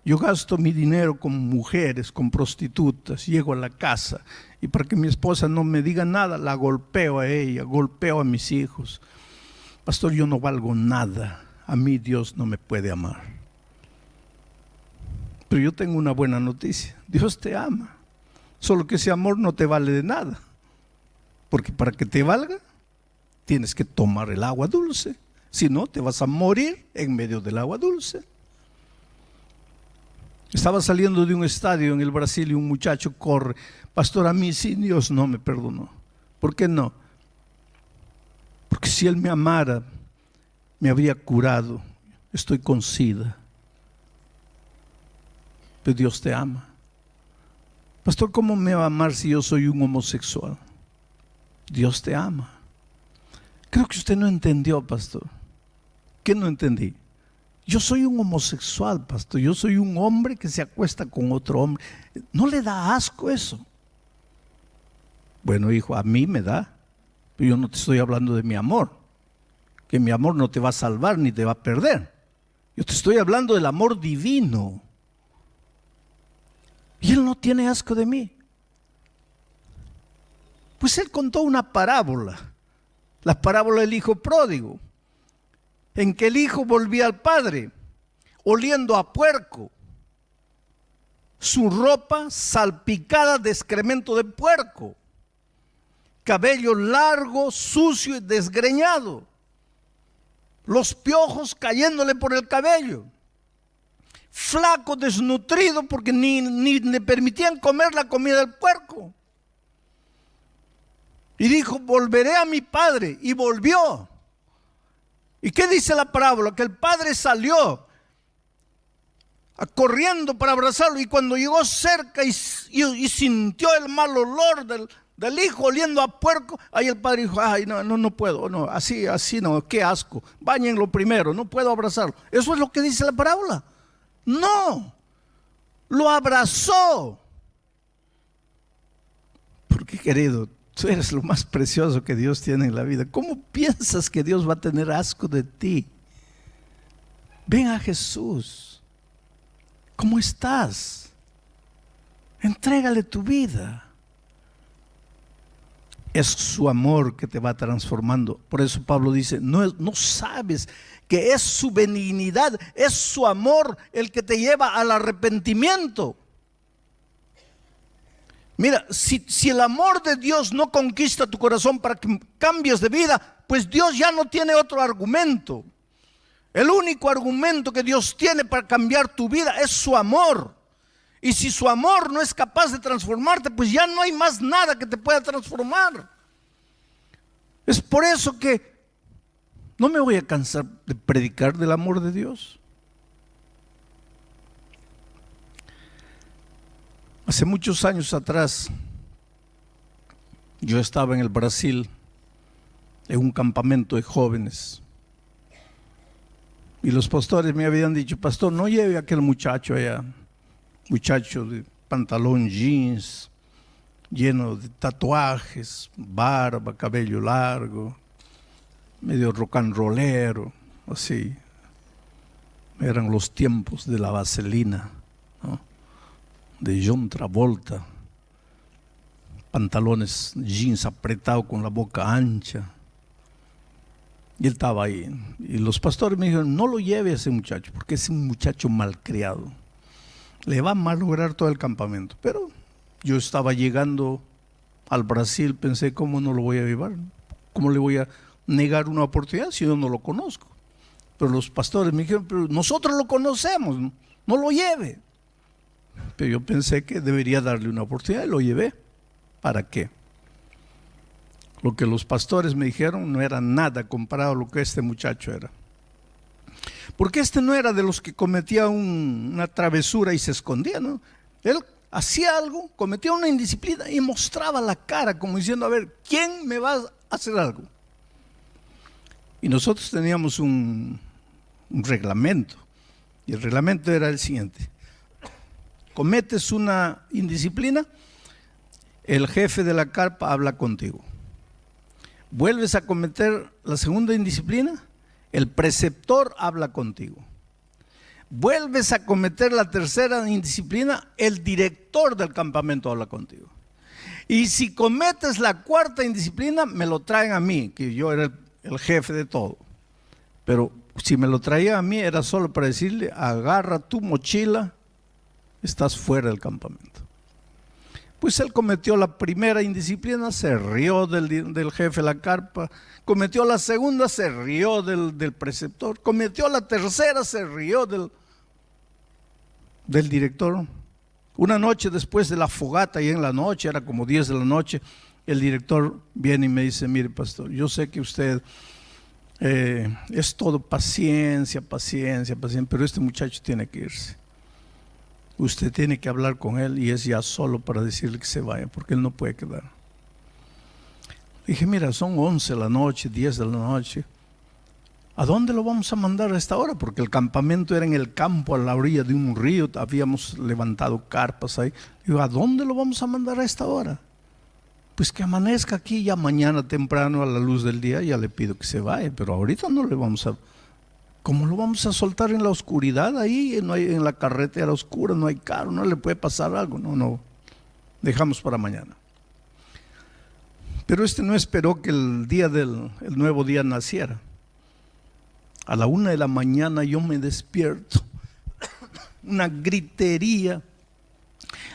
Speaker 1: Yo gasto mi dinero con mujeres, con prostitutas. Llego a la casa y para que mi esposa no me diga nada, la golpeo a ella, golpeo a mis hijos. Pastor, yo no valgo nada. A mí Dios no me puede amar. Pero yo tengo una buena noticia: Dios te ama. Solo que ese amor no te vale de nada. Porque para que te valga, tienes que tomar el agua dulce. Si no, te vas a morir en medio del agua dulce. Estaba saliendo de un estadio en el Brasil y un muchacho corre: pastor, a mí sí Dios no me perdonó. ¿Por qué no? Porque si Él me amara, me habría curado. Estoy con SIDA. Pero Dios te ama. Pastor, ¿cómo me va a amar si yo soy un homosexual? Dios te ama. Creo que usted no entendió, pastor. ¿Qué no entendí? Yo soy un homosexual, pastor. Yo soy un hombre que se acuesta con otro hombre. ¿No le da asco eso? Bueno, hijo, a mí me da. Pero yo no te estoy hablando de mi amor. Que mi amor no te va a salvar ni te va a perder. Yo te estoy hablando del amor divino. Y Él no tiene asco de mí. Pues Él contó una parábola. La parábola del hijo pródigo, en que el hijo volvía al padre oliendo a puerco, su ropa salpicada de excremento de puerco, cabello largo, sucio y desgreñado, los piojos cayéndole por el cabello, flaco, desnutrido, porque ni le permitían comer la comida del puerco. Y dijo, volveré a mi padre. Y volvió. ¿Y qué dice la parábola? Que el padre salió corriendo para abrazarlo, y cuando llegó cerca y sintió el mal olor del hijo oliendo a puerco, ahí el padre dijo, ay, no puedo, no, así no, qué asco, báñenlo primero, no puedo abrazarlo. Eso es lo que dice la parábola. No, lo abrazó. Porque, querido, tú eres lo más precioso que Dios tiene en la vida. ¿Cómo piensas que Dios va a tener asco de ti? Ven a Jesús. ¿Cómo estás? Entrégale tu vida. Es su amor que te va transformando. Por eso Pablo dice, no sabes que es su benignidad, es su amor el que te lleva al arrepentimiento. Mira, si el amor de Dios no conquista tu corazón para que cambies de vida, pues Dios ya no tiene otro argumento. El único argumento que Dios tiene para cambiar tu vida es su amor. Y si su amor no es capaz de transformarte, pues ya no hay más nada que te pueda transformar. Es por eso que no me voy a cansar de predicar del amor de Dios. Hace muchos años atrás, yo estaba en el Brasil, en un campamento de jóvenes. Y los pastores me habían dicho, pastor, no lleve a aquel muchacho allá, muchacho de pantalón jeans, lleno de tatuajes, barba, cabello largo, medio rock and rollero, así. Eran los tiempos de la vaselina, ¿no? De John Travolta, pantalones jeans apretados con la boca ancha. Y él estaba ahí. Y los pastores me dijeron, no lo lleve a ese muchacho, porque es un muchacho malcriado. Le va a malograr todo el campamento. Pero yo estaba llegando al Brasil, pensé, ¿cómo no lo voy a llevar? ¿Cómo le voy a negar una oportunidad si yo no lo conozco? Pero los pastores me dijeron, pero nosotros lo conocemos, no lo lleve. Pero yo pensé que debería darle una oportunidad y lo llevé. ¿Para qué? Lo que los pastores me dijeron no era nada comparado a lo que este muchacho era. Porque este no era de los que cometía una travesura y se escondía, ¿no? Él hacía algo, cometía una indisciplina y mostraba la cara como diciendo, a ver, ¿quién me va a hacer algo? Y nosotros teníamos un reglamento. Y el reglamento era el siguiente. Cometes una indisciplina, el jefe de la carpa habla contigo. Vuelves a cometer la segunda indisciplina, el preceptor habla contigo. Vuelves a cometer la tercera indisciplina, el director del campamento habla contigo. Y si cometes la cuarta indisciplina, me lo traen a mí, que yo era el jefe de todo. Pero si me lo traía a mí, era solo para decirle, agarra tu mochila, estás fuera del campamento. Pues él cometió la primera indisciplina, se rió del jefe de la carpa. Cometió la segunda, se rió del preceptor. Cometió la tercera, se rió del director. Una noche después de la fogata, y en la noche, era como 10 de la noche, el director viene y me dice, mire pastor, yo sé que usted es todo paciencia, pero este muchacho tiene que irse. Usted tiene que hablar con él y es ya solo para decirle que se vaya, porque él no puede quedar. Dije, mira, son 11 de la noche, 10 de la noche. ¿A dónde lo vamos a mandar a esta hora? Porque el campamento era en el campo, a la orilla de un río, habíamos levantado carpas ahí. Digo, ¿a dónde lo vamos a mandar a esta hora? Pues que amanezca aquí, ya mañana temprano a la luz del día, ya le pido que se vaya, pero ahorita no le vamos a... ¿Cómo lo vamos a soltar en la oscuridad ahí? No hay, en la carretera oscura, no hay carro, no le puede pasar algo. No, dejamos para mañana. Pero este no esperó que el nuevo día naciera. A la 1 de la mañana yo me despierto, una gritería,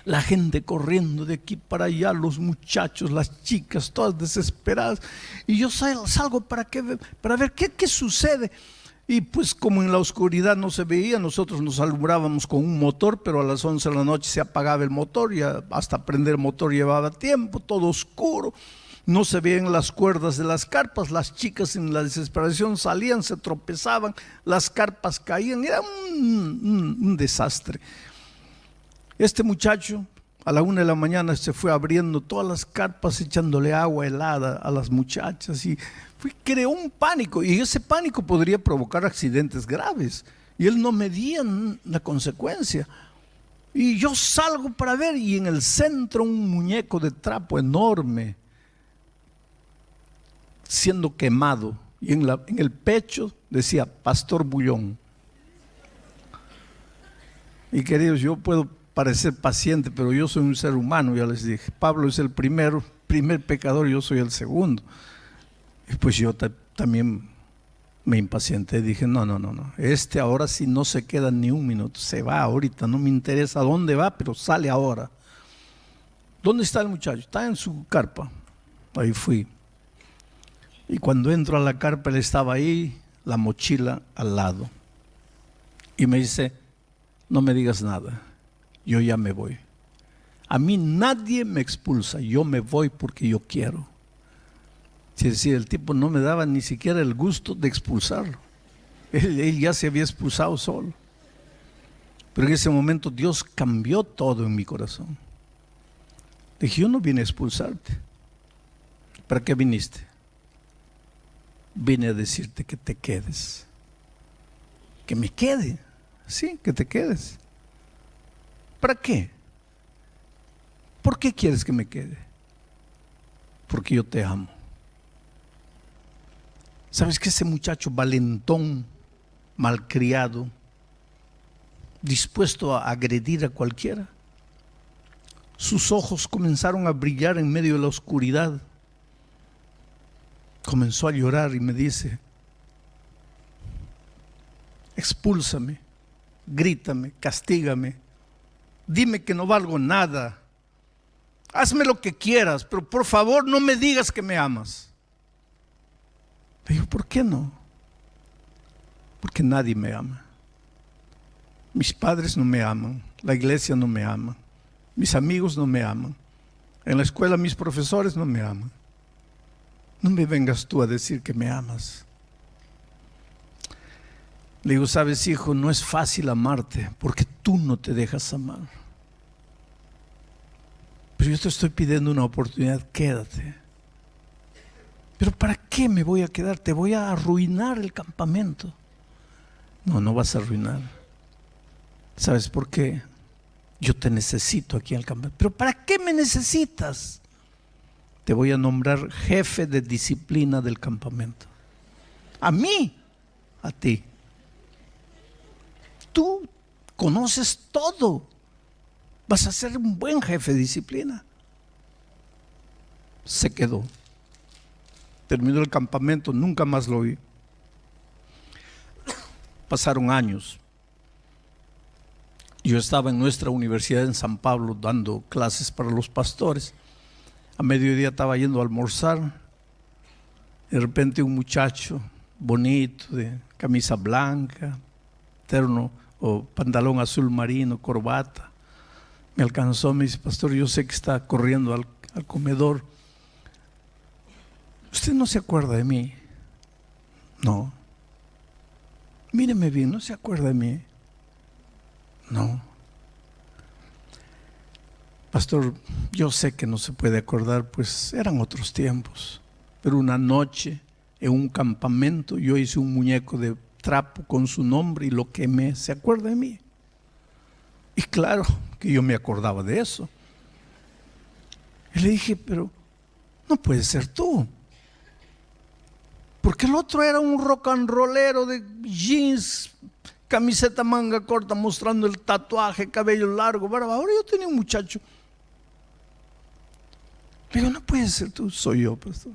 Speaker 1: la gente corriendo de aquí para allá, los muchachos, las chicas, todas desesperadas. Y yo salgo para ver qué sucede. Y pues como en la oscuridad no se veía, nosotros nos alumbrábamos con un motor, pero a las 11 de la noche se apagaba el motor y hasta prender el motor llevaba tiempo, todo oscuro. No se veían las cuerdas de las carpas, las chicas en la desesperación salían, se tropezaban, las carpas caían, era un desastre. Este muchacho a la 1 de la mañana se fue abriendo todas las carpas, echándole agua helada a las muchachas y creó un pánico, y ese pánico podría provocar accidentes graves, y él no medía la consecuencia. Y yo salgo para ver, y en el centro un muñeco de trapo enorme siendo quemado, y en el pecho decía Pastor Bullón. Y queridos, yo puedo parecer paciente, pero yo soy un ser humano, ya les dije. Pablo es el primer pecador, yo soy el segundo. Y pues yo también me impacienté, dije no, ahora sí no se queda ni un minuto, se va ahorita, no me interesa dónde va, pero sale ahora. ¿Dónde está el muchacho? Está en su carpa. Ahí fui. Y cuando entro a la carpa, él estaba ahí, la mochila al lado. Y me dice, no me digas nada, yo ya me voy. A mí nadie me expulsa, yo me voy porque yo quiero. Es decir, el tipo no me daba ni siquiera el gusto de expulsarlo. Él ya se había expulsado solo. Pero en ese momento Dios cambió todo en mi corazón. Dije, yo no vine a expulsarte. ¿Para qué viniste? Vine a decirte que te quedes. Que me quede. Sí, que te quedes. ¿Para qué? ¿Por qué quieres que me quede? Porque yo te amo. ¿Sabes que ese muchacho valentón, malcriado, dispuesto a agredir a cualquiera? Sus ojos comenzaron a brillar en medio de la oscuridad. Comenzó a llorar y me dice, expúlsame, grítame, castígame, dime que no valgo nada, hazme lo que quieras, pero por favor no me digas que me amas. Le digo, ¿por qué no? Porque nadie me ama. Mis padres no me aman, la iglesia no me ama, mis amigos no me aman, en la escuela mis profesores no me aman. No me vengas tú a decir que me amas. Le digo, sabes, hijo, no es fácil amarte porque tú no te dejas amar. Pero yo te estoy pidiendo una oportunidad, quédate. ¿Pero para qué me voy a quedar? Te voy a arruinar el campamento. No, no vas a arruinar. ¿Sabes por qué? Yo te necesito aquí en el campamento. ¿Pero para qué me necesitas? Te voy a nombrar jefe de disciplina del campamento. A mí, a ti. Tú conoces todo. Vas a ser un buen jefe de disciplina. Se quedó. Terminó el campamento, nunca más lo vi. Pasaron años. Yo estaba en nuestra universidad en San Pablo dando clases para los pastores. A mediodía estaba yendo a almorzar. De repente un muchacho bonito, de camisa blanca, terno o pantalón azul marino, corbata, me alcanzó, me dice, pastor, yo sé que está corriendo al comedor. ¿Usted no se acuerda de mí? No. Míreme bien, ¿no se acuerda de mí? No. Pastor, yo sé que no se puede acordar, pues eran otros tiempos. Pero una noche en un campamento yo hice un muñeco de trapo con su nombre y lo quemé. ¿Se acuerda de mí? Y claro que yo me acordaba de eso. Y le dije, pero no puede ser tú. Porque el otro era un rock and rollero de jeans, camiseta manga corta, mostrando el tatuaje, cabello largo, barba. Ahora yo tenía un muchacho. Le digo, no puede ser tú, soy yo, pastor.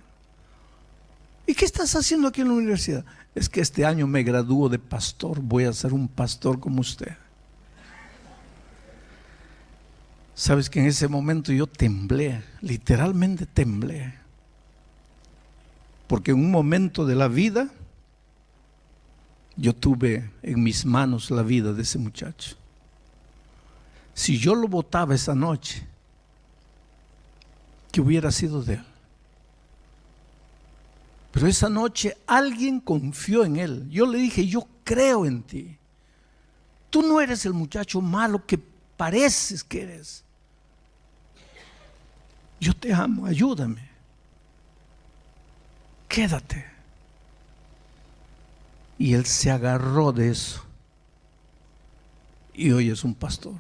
Speaker 1: ¿Y qué estás haciendo aquí en la universidad? Es que este año me gradúo de pastor, voy a ser un pastor como usted. Sabes que en ese momento yo temblé, literalmente temblé. Porque en un momento de la vida, yo tuve en mis manos la vida de ese muchacho. Si yo lo botaba esa noche, ¿qué hubiera sido de él? Pero esa noche alguien confió en él. Yo le dije, yo creo en ti. Tú no eres el muchacho malo que pareces que eres. Yo te amo, ayúdame. Quédate. Y él se agarró de eso. Y hoy es un pastor.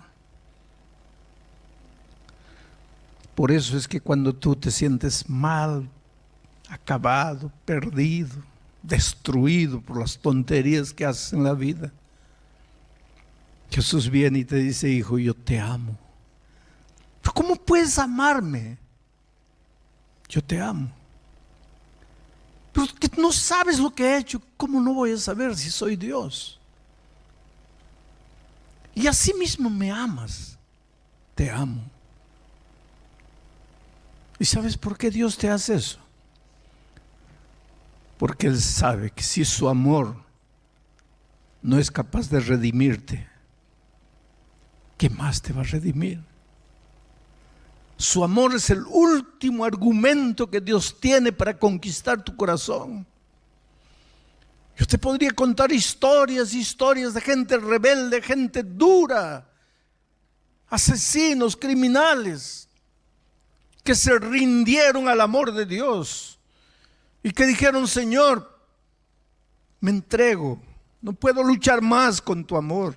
Speaker 1: Por eso es que cuando tú te sientes mal, acabado, perdido, destruido por las tonterías que haces en la vida, Jesús viene y te dice, hijo, yo te amo. ¿Pero cómo puedes amarme? Yo te amo. Pero que no sabes lo que he hecho. ¿Cómo no voy a saber si soy Dios? Y así mismo me amas. Te amo. ¿Y sabes por qué Dios te hace eso? Porque Él sabe que si su amor no es capaz de redimirte, ¿qué más te va a redimir? Su amor es el último argumento que Dios tiene para conquistar tu corazón. Yo te podría contar historias de gente rebelde, gente dura, asesinos, criminales, que se rindieron al amor de Dios y que dijeron, Señor, me entrego, no puedo luchar más con tu amor.